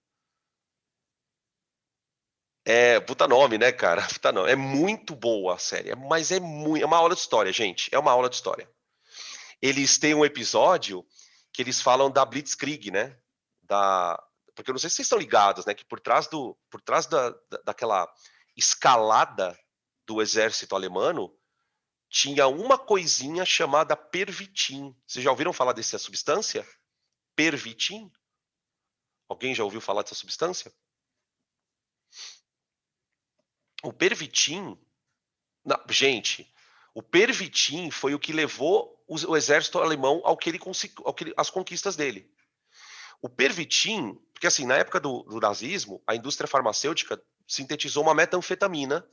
Puta nome, né, cara? Puta nome. É muito boa a série, mas é uma aula de história, gente. É uma aula de história. Eles têm um episódio que eles falam da Blitzkrieg, né? Porque eu não sei se vocês estão ligados, né? Que por trás daquela escalada do exército alemão tinha uma coisinha chamada pervitin. Vocês já ouviram falar dessa substância? Pervitin? Alguém já ouviu falar dessa substância? O pervitin... Não, gente, o pervitin foi o que levou o exército alemão ao que ele conseguiu, as conquistas dele. O pervitin, porque assim, na época do nazismo, a indústria farmacêutica sintetizou uma metanfetamina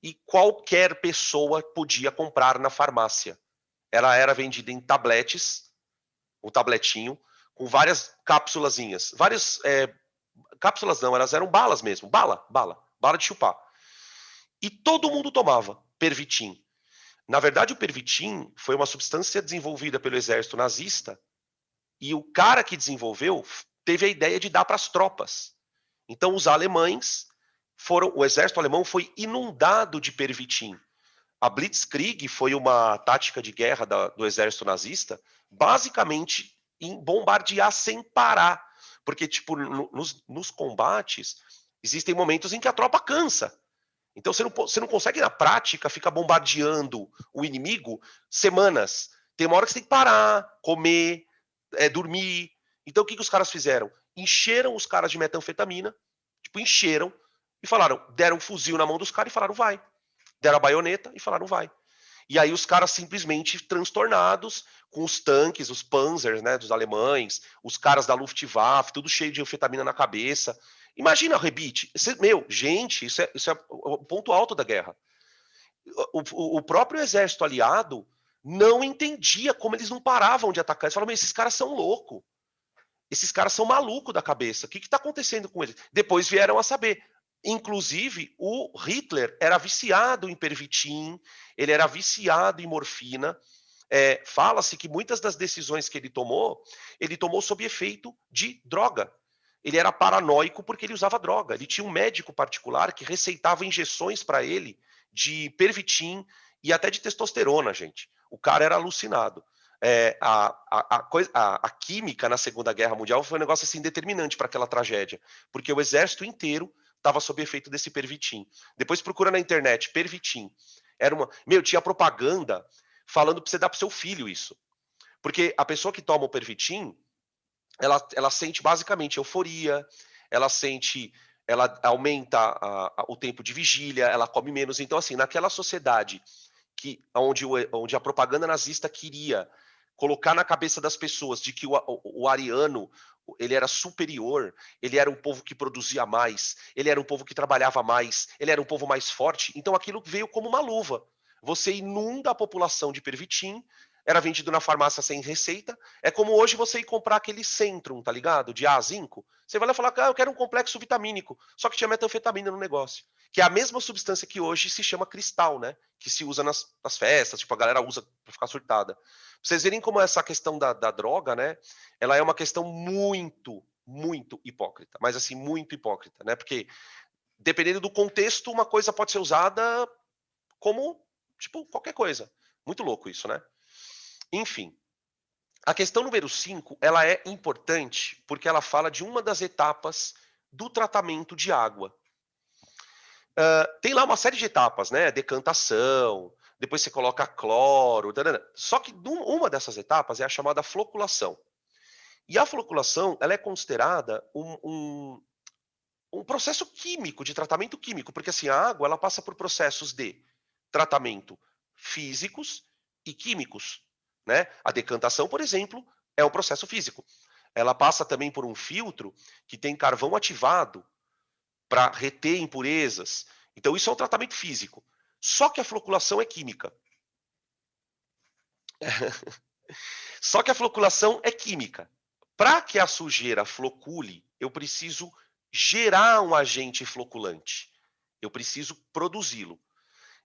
e qualquer pessoa podia comprar na farmácia. Ela era vendida em tabletes, um tabletinho, com várias cápsulazinhas. Cápsulas não, elas eram balas mesmo. Bala de chupar. E todo mundo tomava Pervitin. Na verdade, o pervitin foi uma substância desenvolvida pelo exército nazista e o cara que desenvolveu teve a ideia de dar para as tropas. Então, os alemães o exército alemão foi inundado de pervitin. A Blitzkrieg foi uma tática de guerra do exército nazista, basicamente em bombardear sem parar. Porque, tipo, nos combates, existem momentos em que a tropa cansa. Então você não consegue, na prática, ficar bombardeando o inimigo semanas. Tem uma hora que você tem que parar, comer, dormir. Então o que os caras fizeram? Encheram os caras de metanfetamina, tipo, encheram e falaram, deram um fuzil na mão dos caras e falaram, vai. Deram a baioneta e falaram, vai. E aí os caras simplesmente transtornados, com os tanques, os Panzers, né, dos alemães, os caras da Luftwaffe, tudo cheio de anfetamina na cabeça. Imagina, Rebite, meu, gente, isso é o ponto alto da guerra. O próprio exército aliado não entendia como eles não paravam de atacar. Eles falavam, esses caras são loucos. Esses caras são malucos da cabeça. O que está acontecendo com eles? Depois vieram a saber. Inclusive, o Hitler era viciado em pervitin, ele era viciado em morfina. Fala-se que muitas das decisões que ele tomou sob efeito de droga. Ele era paranoico porque ele usava droga. Ele tinha um médico particular que receitava injeções para ele de pervitin e até de testosterona, gente. O cara era alucinado. A química na Segunda Guerra Mundial foi um negócio assim determinante para aquela tragédia, porque o exército inteiro estava sob efeito desse pervitin. Depois procura na internet, pervitin. Tinha propaganda falando para você dar para seu filho isso. Porque a pessoa que toma o pervitin, ela sente basicamente euforia, ela aumenta o tempo de vigília, ela come menos. Então, assim, naquela sociedade onde a propaganda nazista queria colocar na cabeça das pessoas de que o ariano ele era superior, ele era um povo que produzia mais, ele era um povo que trabalhava mais, ele era um povo mais forte, então aquilo veio como uma luva. Você inunda a população de pervitin, era vendido na farmácia sem receita, é como hoje você ir comprar aquele Centrum, tá ligado? De A5, você vai lá falar, eu quero um complexo vitamínico, só que tinha metanfetamina no negócio, que é a mesma substância que hoje se chama cristal, né? Que se usa nas festas, tipo, a galera usa pra ficar surtada. Pra vocês verem como essa questão da droga, né? Ela é uma questão muito, muito hipócrita. Mas assim, muito hipócrita, né? Porque dependendo do contexto, uma coisa pode ser usada como, tipo, qualquer coisa. Muito louco isso, né? Enfim, a questão número 5, ela é importante porque ela fala de uma das etapas do tratamento de água. Tem lá uma série de etapas, né? Decantação, depois você coloca cloro, só que uma dessas etapas é a chamada floculação. E a floculação, ela é considerada um processo químico, de tratamento químico, porque assim, a água ela passa por processos de tratamento físicos e químicos, né? A decantação, por exemplo, é um processo físico. Ela passa também por um filtro que tem carvão ativado para reter impurezas. Então, isso é um tratamento físico. Só que a floculação é química. Só que a floculação é química. Para que a sujeira flocule, eu preciso gerar um agente floculante. Eu preciso produzi-lo.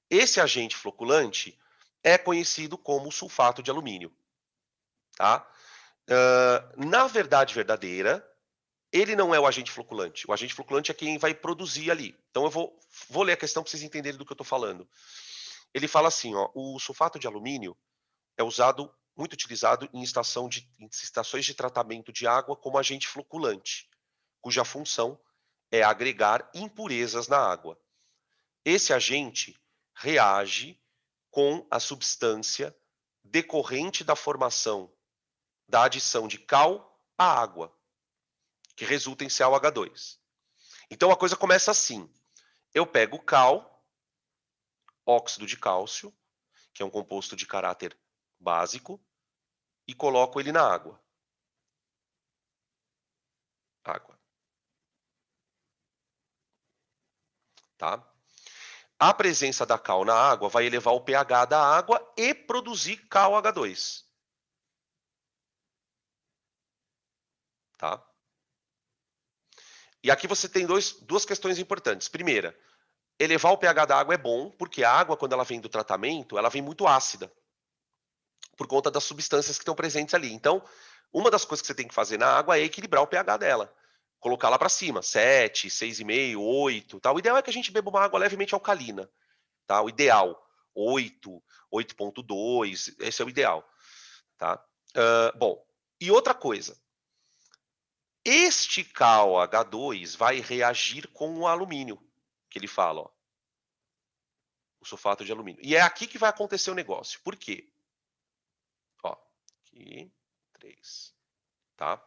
Esse agente floculante é conhecido como sulfato de alumínio. Tá? Na verdade verdadeira, ele não é o agente floculante. O agente floculante é quem vai produzir ali. Então eu vou ler a questão para vocês entenderem do que eu estou falando. Ele fala assim, ó, o sulfato de alumínio é muito utilizado em estações de tratamento de água como agente floculante, cuja função é agregar impurezas na água. Esse agente reage com a substância decorrente da formação da adição de cal à água, que resulta em CaOH2. Então a coisa começa assim. Eu pego cal, óxido de cálcio, que é um composto de caráter básico, e coloco ele na água. Água. Tá? A presença da cal na água vai elevar o pH da água e produzir CaOH2. Tá? E aqui você tem duas questões importantes. Primeira, elevar o pH da água é bom, porque a água, quando ela vem do tratamento, ela vem muito ácida, por conta das substâncias que estão presentes ali. Então, uma das coisas que você tem que fazer na água é equilibrar o pH dela. Colocar lá para cima, 7, 6,5, 8, tá? O ideal é que a gente beba uma água levemente alcalina, tá? O ideal, 8, 8,2, esse é o ideal, tá? Bom, e outra coisa, este KOH2 vai reagir com o alumínio, que ele fala, ó, o sulfato de alumínio. E é aqui que vai acontecer o negócio. Por quê? Ó, aqui, 3, tá?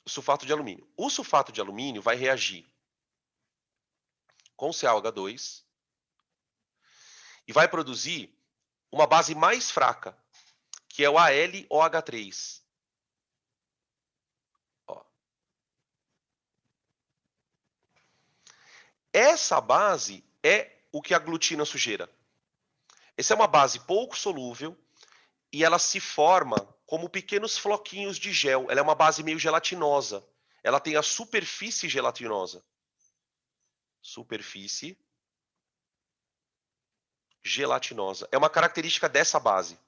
O sulfato de alumínio. O sulfato de alumínio vai reagir com o CaOH2 e vai produzir uma base mais fraca, que é o AlOH3. Ó. Essa base é o que aglutina a sujeira. Essa é uma base pouco solúvel e ela se forma como pequenos floquinhos de gel. Ela é uma base meio gelatinosa. Ela tem a superfície gelatinosa. Superfície gelatinosa. É uma característica dessa base.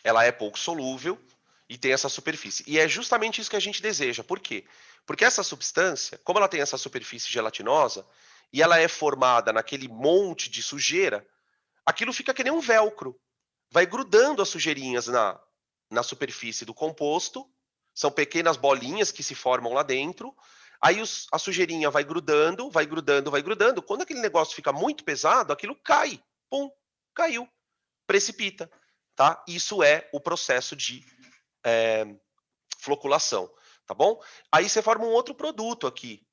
Ela é pouco solúvel e tem essa superfície. E é justamente isso que a gente deseja. Por quê? Porque essa substância, como ela tem essa superfície gelatinosa e ela é formada naquele monte de sujeira, aquilo fica que nem um velcro. Vai grudando as sujeirinhas na superfície do composto. São pequenas bolinhas que se formam lá dentro. Aí a sujeirinha vai grudando, vai grudando, vai grudando. Quando aquele negócio fica muito pesado, aquilo cai. Pum, caiu. Precipita. Tá? Isso é o processo de floculação. Tá bom? Aí você forma um outro produto aqui.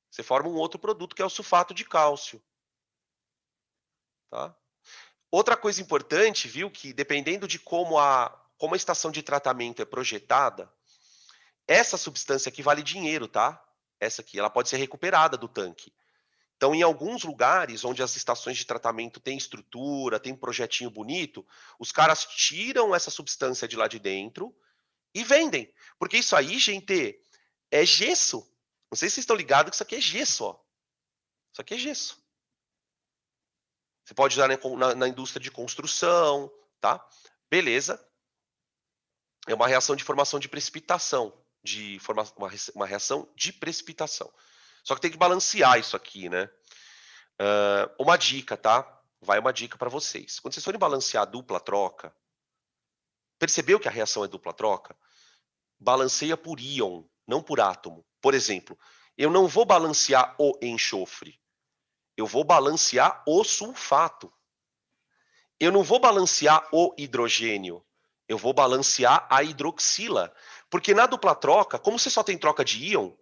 Você forma um outro produto que é o sulfato de cálcio. Tá? Outra coisa importante, viu, que dependendo de como a estação de tratamento é projetada, essa substância aqui vale dinheiro, tá? Essa aqui, ela pode ser recuperada do tanque. Então, em alguns lugares onde as estações de tratamento têm estrutura, tem um projetinho bonito, os caras tiram essa substância de lá de dentro e vendem. Porque isso aí, gente, é gesso. Não sei se vocês estão ligados que isso aqui é gesso, ó. Isso aqui é gesso. Você pode usar na indústria de construção, tá? Beleza. É uma reação de formação de precipitação, uma reação de precipitação. Só que tem que balancear isso aqui, né? Uma dica, tá? Vai uma dica para vocês. Quando vocês forem balancear a dupla troca, percebeu que a reação é dupla troca? Balanceia por íon, não por átomo. Por exemplo, eu não vou balancear o enxofre, eu vou balancear o sulfato. Eu não vou balancear o hidrogênio, eu vou balancear a hidroxila. Porque na dupla troca, como você só tem troca de íon,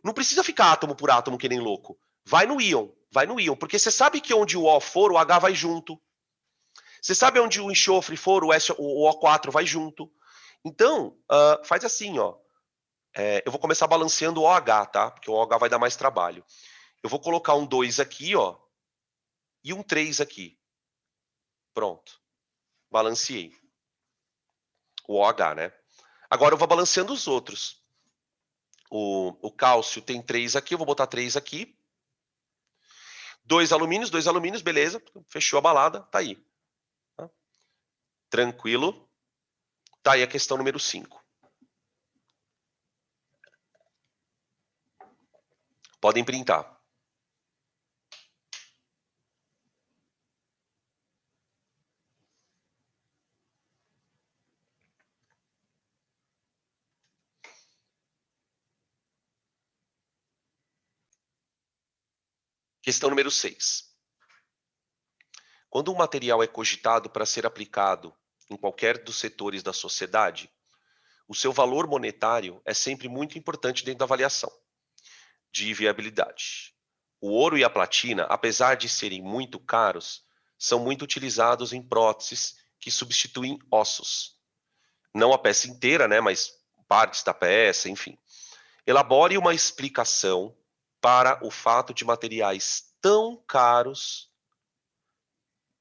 não precisa ficar átomo por átomo que nem louco. Vai no íon, porque você sabe que onde o O for, o H vai junto. Você sabe onde o enxofre for, o O4 vai junto. Então, faz assim, ó. Eu vou começar balanceando o OH, tá? Porque o OH vai dar mais trabalho. Eu vou colocar um 2 aqui, ó, e um 3 aqui. Pronto. Balanceei. O OH, né? Agora eu vou balanceando os outros. O cálcio tem 3 aqui, eu vou botar 3 aqui. 2 alumínios, beleza. Fechou a balada, tá aí. Tá? Tranquilo. Tá aí a questão número 5. Podem printar. Questão número 6. Quando um material é cogitado para ser aplicado em qualquer dos setores da sociedade, o seu valor monetário é sempre muito importante dentro da avaliação de viabilidade. O ouro e a platina, apesar de serem muito caros, são muito utilizados em próteses que substituem ossos. Não a peça inteira, né, mas partes da peça, enfim. Elabore uma explicação para o fato de materiais tão caros.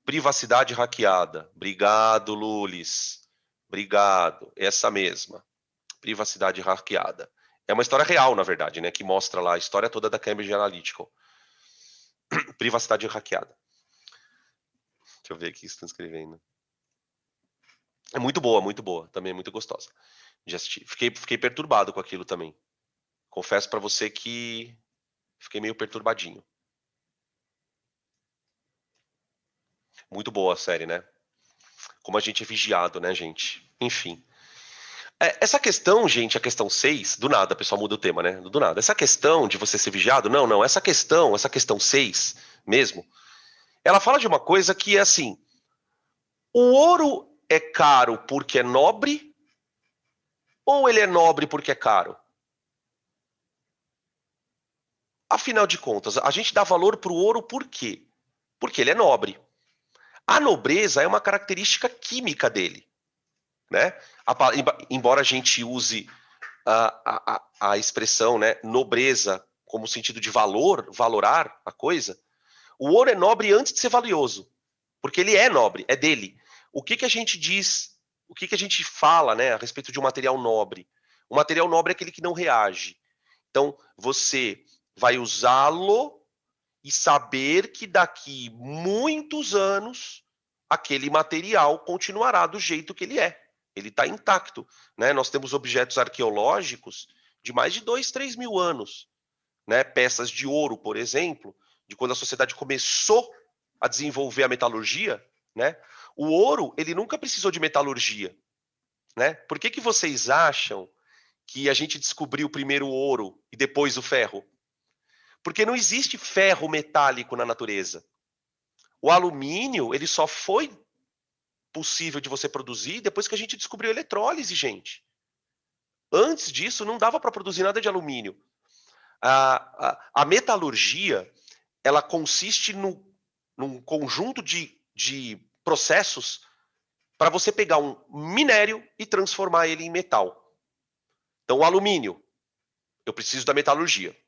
Privacidade hackeada. Obrigado, Lulis. Obrigado. Essa mesma. Privacidade hackeada. É uma história real, na verdade, né? Que mostra lá a história toda da Cambridge Analytica. Privacidade hackeada. Deixa eu ver aqui o que estão escrevendo. É muito boa. Também é muito gostosa de assistir. Fiquei perturbado com aquilo também. Confesso pra você que fiquei meio perturbadinho. Muito boa a série, né? Como a gente é vigiado, né, gente? Enfim. Essa questão, gente, a questão 6, do nada, o pessoal muda o tema, né? Do nada. Essa questão de você ser vigiado, não. Essa questão 6 mesmo, ela fala de uma coisa que é assim: o ouro é caro porque é nobre ou ele é nobre porque é caro? Afinal de contas, a gente dá valor para o ouro por quê? Porque ele é nobre. A nobreza é uma característica química dele, né? Embora a gente use a expressão, né, nobreza como sentido de valor, valorar a coisa, o ouro é nobre antes de ser valioso, porque ele é nobre, é dele. O que a gente diz, o que a gente fala, né, a respeito de um material nobre? O material nobre é aquele que não reage. Então, você vai usá-lo e saber que daqui muitos anos aquele material continuará do jeito que ele é. Ele está intacto, né? Nós temos objetos arqueológicos de mais de 2, 3 mil anos, né? Peças de ouro, por exemplo, de quando a sociedade começou a desenvolver a metalurgia, né? O ouro, ele nunca precisou de metalurgia, né? Por que vocês acham que a gente descobriu primeiro o ouro e depois o ferro? Porque não existe ferro metálico na natureza. O alumínio, ele só foi possível de você produzir depois que a gente descobriu a eletrólise, gente. Antes disso, não dava para produzir nada de alumínio. A metalurgia, ela consiste num conjunto de processos para você pegar um minério e transformar ele em metal. Então, o alumínio, eu preciso da metalurgia.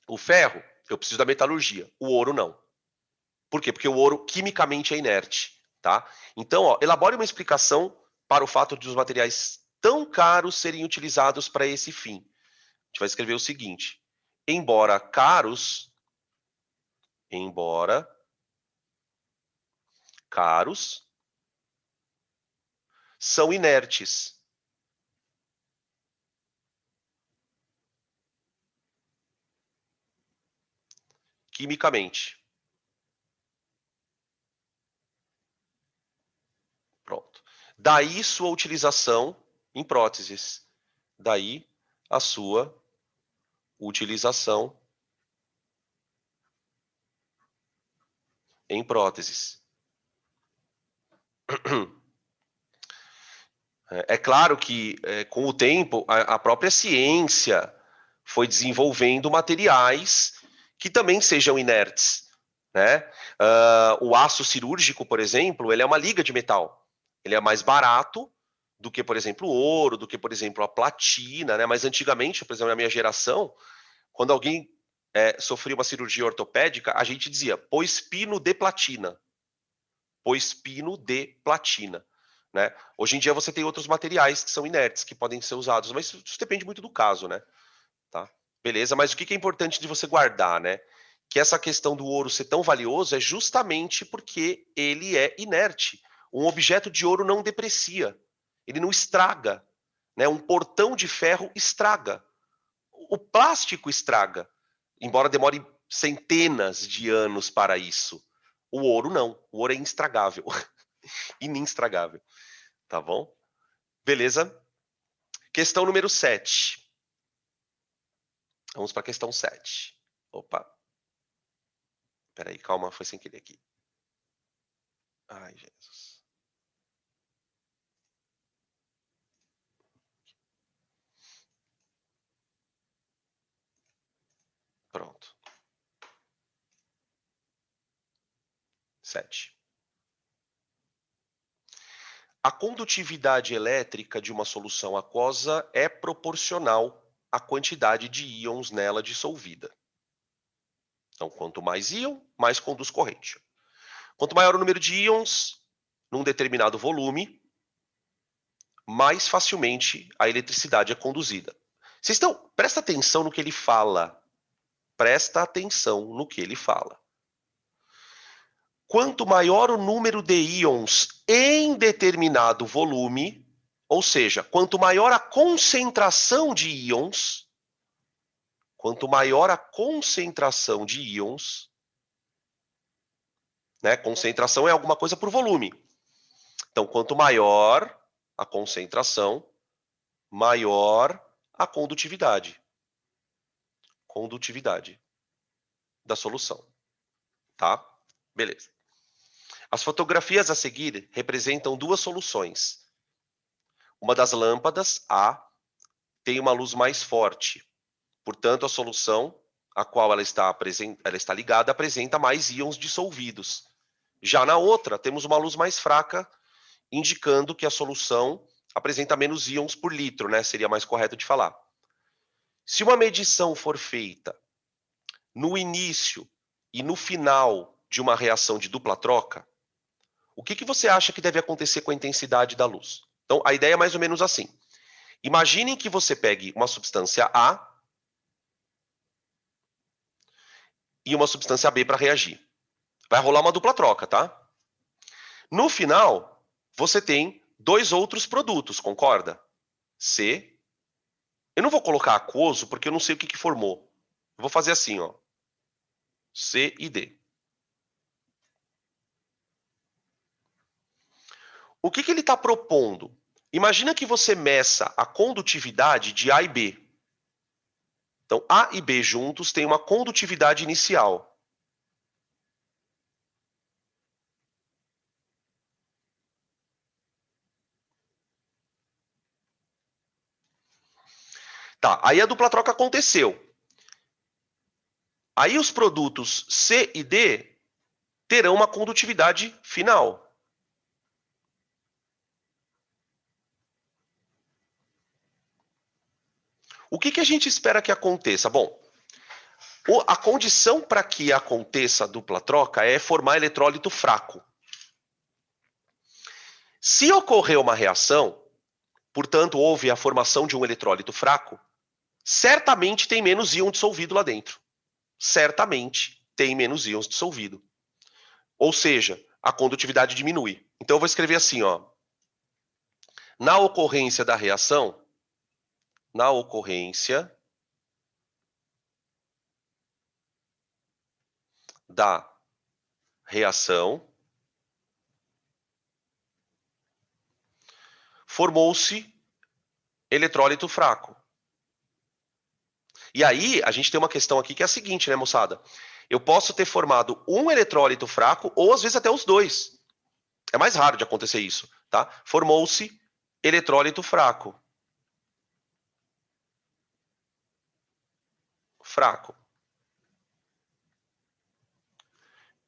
O ferro, eu preciso da metalurgia. O ouro, não. Por quê? Porque o ouro quimicamente é inerte, tá? Então, ó, elabore uma explicação para o fato de os materiais tão caros serem utilizados para esse fim. A gente vai escrever o seguinte: embora caros, são inertes. Quimicamente. Pronto. Daí sua utilização em próteses. Daí a sua utilização em próteses. É claro que, com o tempo, a própria ciência foi desenvolvendo materiais que também sejam inertes, né? O aço cirúrgico, por exemplo, ele é uma liga de metal. Ele é mais barato do que, por exemplo, o ouro, do que, por exemplo, a platina, né? Mas antigamente, por exemplo, na minha geração, quando alguém sofria uma cirurgia ortopédica, a gente dizia, pôs pino de platina. Pôs pino de platina. Né? Hoje em dia você tem outros materiais que são inertes, que podem ser usados, mas isso depende muito do caso, né? Tá? Beleza, mas o que é importante de você guardar, né? Que essa questão do ouro ser tão valioso é justamente porque ele é inerte. Um objeto de ouro não deprecia, ele não estraga. Né? Um portão de ferro estraga. O plástico estraga, embora demore centenas de anos para isso. O ouro não, o ouro é instragável, ininstragável. Tá bom? Beleza? Questão número 7. Vamos para a questão 7. Opa. Peraí, calma, foi sem querer aqui. Ai, Jesus. Pronto. 7. A condutividade elétrica de uma solução aquosa é proporcional à quantidade de íons nela dissolvida. Então, quanto mais íon, mais conduz corrente. Quanto maior o número de íons num determinado volume, mais facilmente a eletricidade é conduzida. Vocês estão... Presta atenção no que ele fala. Presta atenção no que ele fala. Quanto maior o número de íons em determinado volume, ou seja, quanto maior a concentração de íons, né? Concentração é alguma coisa por volume. Então, quanto maior a concentração, maior a condutividade. Condutividade da solução. Tá? Beleza. As fotografias a seguir representam duas soluções. Uma das lâmpadas, A, tem uma luz mais forte. Portanto, a solução a qual ela está ligada apresenta mais íons dissolvidos. Já na outra, temos uma luz mais fraca, indicando que a solução apresenta menos íons por litro, né? Seria mais correto de falar. Se uma medição for feita no início e no final de uma reação de dupla troca, o que você acha que deve acontecer com a intensidade da luz? Então, a ideia é mais ou menos assim. Imaginem que você pegue uma substância A e uma substância B para reagir. Vai rolar uma dupla troca, tá? No final, você tem dois outros produtos, concorda? C. Eu não vou colocar aquoso porque eu não sei o que formou. Eu vou fazer assim, ó. C e D. O que ele está propondo? Imagina que você meça a condutividade de A e B. Então, A e B juntos têm uma condutividade inicial. Tá, aí a dupla troca aconteceu. Aí os produtos C e D terão uma condutividade final. O que a gente espera que aconteça? Bom, a condição para que aconteça a dupla troca é formar eletrólito fraco. Se ocorrer uma reação, portanto, houve a formação de um eletrólito fraco, certamente tem menos íon dissolvido lá dentro. Certamente tem menos íons dissolvido. Ou seja, a condutividade diminui. Então eu vou escrever assim, ó. Na ocorrência da reação, formou-se eletrólito fraco. E aí, a gente tem uma questão aqui que é a seguinte, né, moçada? Eu posso ter formado um eletrólito fraco ou às vezes até os dois. É mais raro de acontecer isso, tá? Formou-se eletrólito fraco. Fraco.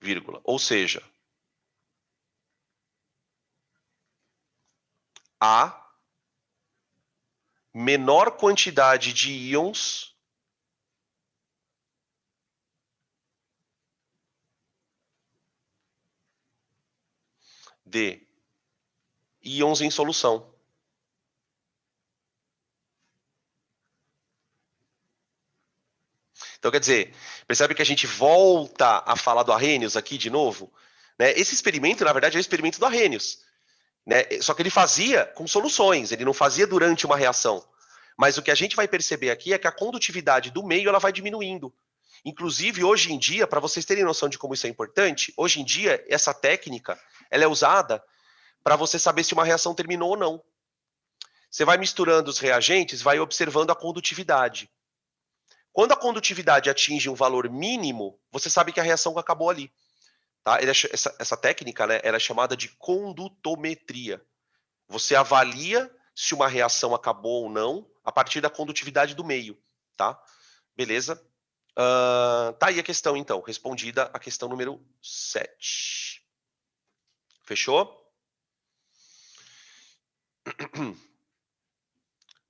Vírgula. Ou seja, a menor quantidade de íons em solução. Então, quer dizer, percebe que a gente volta a falar do Arrhenius aqui de novo? Né? Esse experimento, na verdade, é o experimento do Arrhenius. Né? Só que ele fazia com soluções, ele não fazia durante uma reação. Mas o que a gente vai perceber aqui é que a condutividade do meio ela vai diminuindo. Inclusive, hoje em dia, para vocês terem noção de como isso é importante, hoje em dia, essa técnica ela é usada para você saber se uma reação terminou ou não. Você vai misturando os reagentes, vai observando a condutividade. Quando a condutividade atinge um valor mínimo, você sabe que a reação acabou ali. Tá? Essa técnica, né, ela é chamada de condutometria. Você avalia se uma reação acabou ou não a partir da condutividade do meio. Tá? Beleza? Tá aí a questão, então. Respondida a questão número 7. Fechou?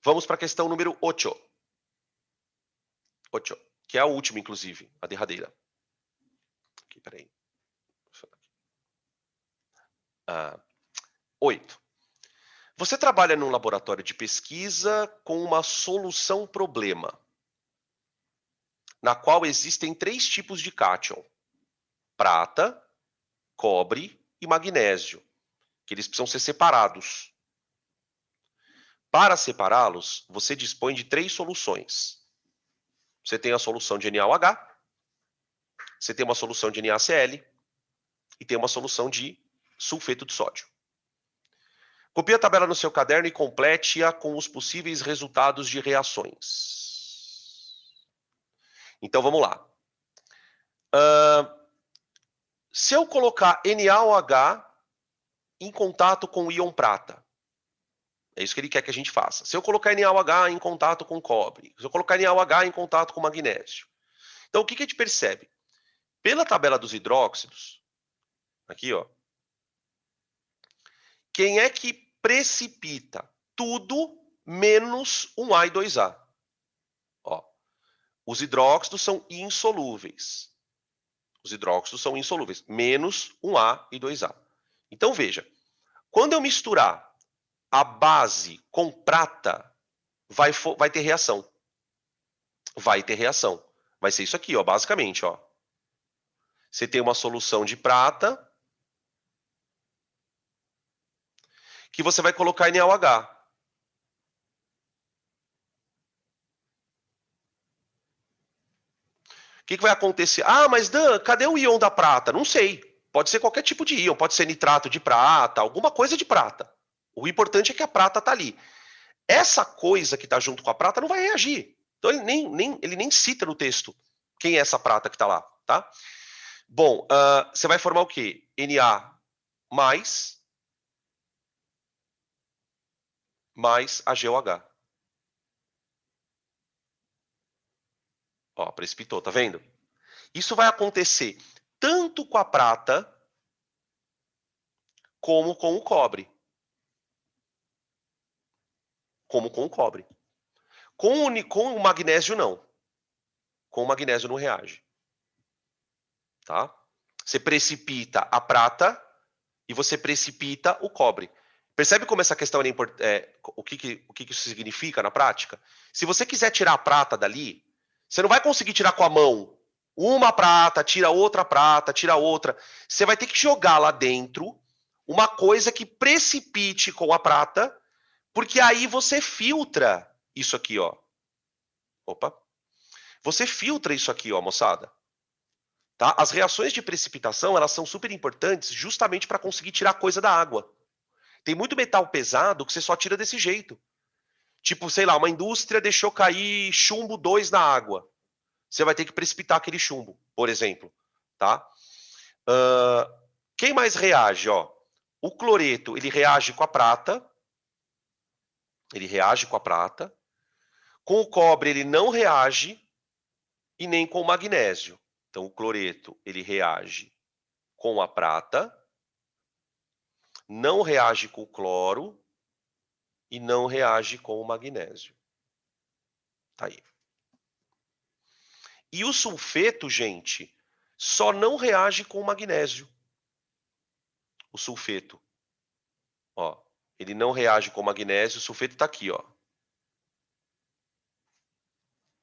Vamos para a questão número 8. 8, que é a última, inclusive, a derradeira. Aqui, peraí. 8. Você trabalha num laboratório de pesquisa com uma solução problema, na qual existem 3 tipos de cátion: prata, cobre e magnésio, que eles precisam ser separados. Para separá-los, você dispõe de 3 soluções. Você tem a solução de NaOH, você tem uma solução de NaCl e tem uma solução de sulfeto de sódio. Copie a tabela no seu caderno e complete-a com os possíveis resultados de reações. Então, vamos lá. Se eu colocar NaOH em contato com o íon prata, é isso que ele quer que a gente faça. Se eu colocar NaOH em contato com cobre, se eu colocar NaOH em contato com magnésio. Então, o que a gente percebe? Pela tabela dos hidróxidos, aqui, ó, quem é que precipita? Tudo menos um A e 2A. Ó, os hidróxidos são insolúveis. Os hidróxidos são insolúveis, menos um A e 2A. Então, veja, quando eu misturar a base com prata, vai ter reação. Vai ter reação. Vai ser isso aqui, ó, basicamente, ó. Você tem uma solução de prata que você vai colocar em NaOH. O que vai acontecer? Ah, mas Dan, cadê o íon da prata? Não sei. Pode ser qualquer tipo de íon, pode ser nitrato de prata, alguma coisa de prata. O importante é que a prata está ali. Essa coisa que está junto com a prata não vai reagir. Então ele nem cita no texto quem é essa prata que está lá, tá? Bom, você vai formar o quê? Na mais AgOH. Ó, precipitou, tá vendo? Isso vai acontecer tanto com a prata como com o cobre. Como com o cobre. Com o magnésio, não. Com o magnésio não reage. Tá? Você precipita a prata e você precipita o cobre. Percebe como essa questão o que isso significa na prática? Se você quiser tirar a prata dali, você não vai conseguir tirar com a mão. Uma prata, tira outra. Você vai ter que jogar lá dentro uma coisa que precipite com a prata, porque aí você filtra isso aqui, ó. Opa. Você filtra isso aqui, ó, moçada. Tá? As reações de precipitação, elas são super importantes justamente para conseguir tirar coisa da água. Tem muito metal pesado que você só tira desse jeito. Tipo, sei lá, uma indústria deixou cair chumbo 2 na água. Você vai ter que precipitar aquele chumbo, por exemplo. Tá? Quem mais reage? Ó? O cloreto, ele reage com a prata. Ele reage com a prata. Com o cobre, ele não reage. E nem com o magnésio. Então, o cloreto, ele reage com a prata. Não reage com o cloro. E não reage com o magnésio. Tá aí. E o sulfeto, gente, só não reage com o magnésio. O sulfeto. Ó, ele não reage com o magnésio, o sulfeto está aqui, ó.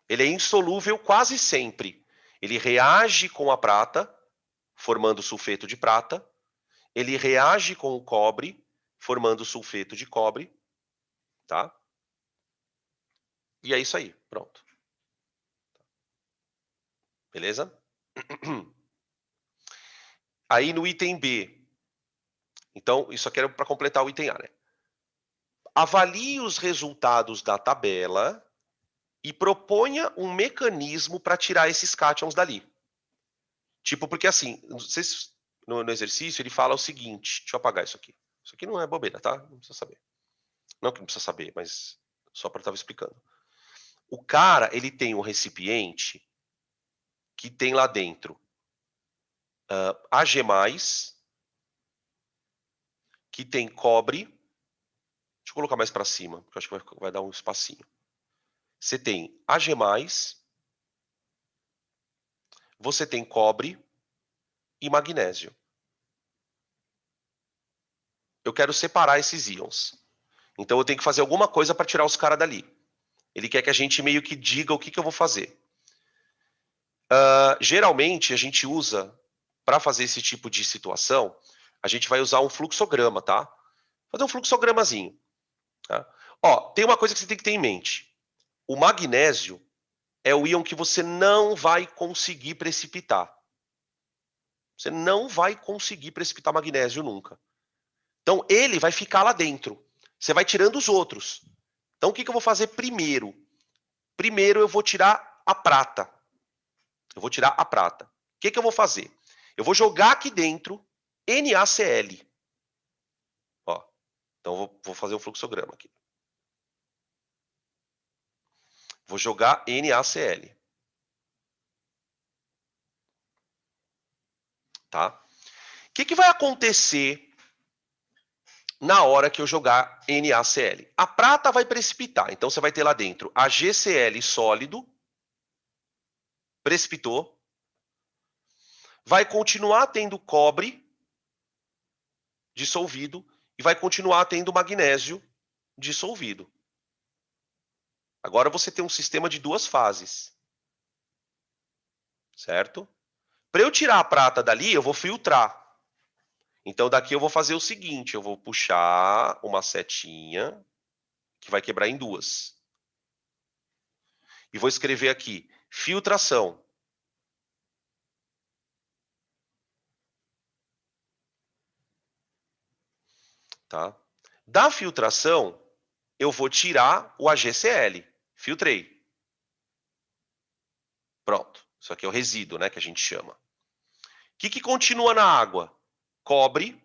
Ele é insolúvel quase sempre. Ele reage com a prata, formando sulfeto de prata. Ele reage com o cobre, formando sulfeto de cobre. Tá? E é isso aí, pronto. Beleza? Aí no item B. Então, isso aqui era para completar o item A, né? Avalie os resultados da tabela e proponha um mecanismo para tirar esses cátions dali. Tipo, porque assim, no exercício ele fala o seguinte, deixa eu apagar isso aqui. Isso aqui não é bobeira, tá? Não precisa saber. Não que não precisa saber, mas só para estar explicando. O cara, ele tem um recipiente que tem lá dentro Ag+, que tem cobre. Deixa eu colocar mais para cima, porque eu acho que vai dar um espacinho. Você tem Ag+, você tem cobre e magnésio. Eu quero separar esses íons. Então eu tenho que fazer alguma coisa para tirar os caras dali. Ele quer que a gente meio que diga o que eu vou fazer. Geralmente a gente usa, para fazer esse tipo de situação, a gente vai usar um fluxograma, tá? Fazer um fluxogramazinho. Tá? Ó, tem uma coisa que você tem que ter em mente. O magnésio é o íon que você não vai conseguir precipitar. Você não vai conseguir precipitar magnésio nunca. Então, ele vai ficar lá dentro. Você vai tirando os outros. Então, o que eu vou fazer primeiro? Primeiro, eu vou tirar a prata. Eu vou tirar a prata. O que eu vou fazer? Eu vou jogar aqui dentro NaCl. Ó, então, eu vou fazer um fluxograma aqui. Vou jogar NaCl. Tá? O que vai acontecer na hora que eu jogar NaCl? A prata vai precipitar. Então, você vai ter lá dentro a GCl sólido. Precipitou. Vai continuar tendo cobre dissolvido e vai continuar tendo magnésio dissolvido. Agora você tem um sistema de duas fases. Certo? Para eu tirar a prata dali, eu vou filtrar. Então daqui eu vou fazer o seguinte, eu vou puxar uma setinha que vai quebrar em duas. E vou escrever aqui, filtração. Tá? Da filtração, eu vou tirar o AgCl. Filtrei. Pronto. Isso aqui é o resíduo, né, que a gente chama. O que continua na água? Cobre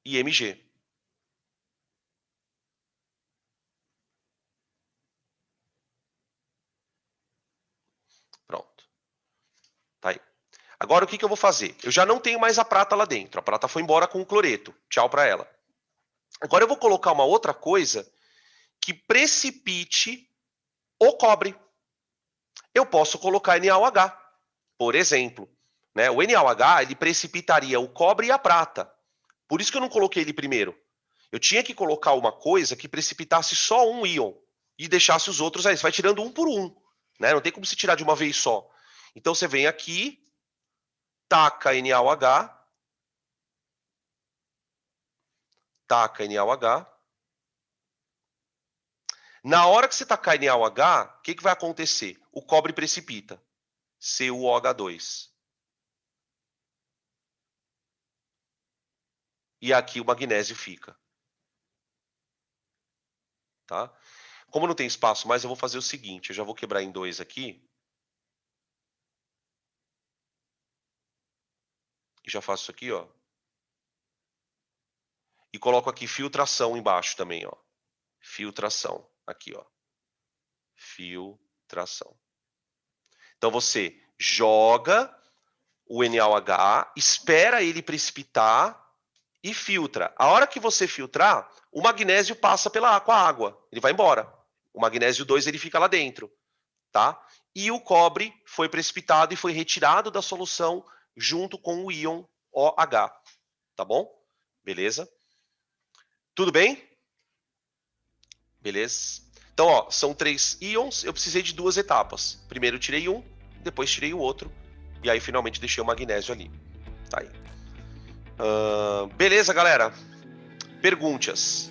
e Mg. Pronto. Tá aí. Agora o que eu vou fazer? Eu já não tenho mais a prata lá dentro. A prata foi embora com o cloreto. Tchau para ela. Agora eu vou colocar uma outra coisa que precipite o cobre. Eu posso colocar NaOH, por exemplo. Né? O NaOH ele precipitaria o cobre e a prata. Por isso que eu não coloquei ele primeiro. Eu tinha que colocar uma coisa que precipitasse só um íon e deixasse os outros aí. Você vai tirando um por um. Né? Não tem como se tirar de uma vez só. Então você vem aqui, taca NaOH, taca NaOH. Na hora que você tacar NaOH, o que vai acontecer? O cobre precipita. CuOH2. E aqui o magnésio fica. Tá? Como não tem espaço mais, eu vou fazer o seguinte. Eu já vou quebrar em dois aqui. E já faço isso aqui, ó. E coloco aqui filtração embaixo também, ó. Filtração. Aqui, ó. Filtração. Então você joga o NaOH, espera ele precipitar e filtra. A hora que você filtrar, o magnésio passa com a água. Ele vai embora. O magnésio 2 ele fica lá dentro. Tá? E o cobre foi precipitado e foi retirado da solução junto com o íon OH. Tá bom? Beleza? Tudo bem? Beleza? Então, ó, são 3 íons, eu precisei de 2 etapas. Primeiro eu tirei um, depois tirei o outro, e aí finalmente deixei o magnésio ali. Tá aí. Beleza, galera? Perguntas.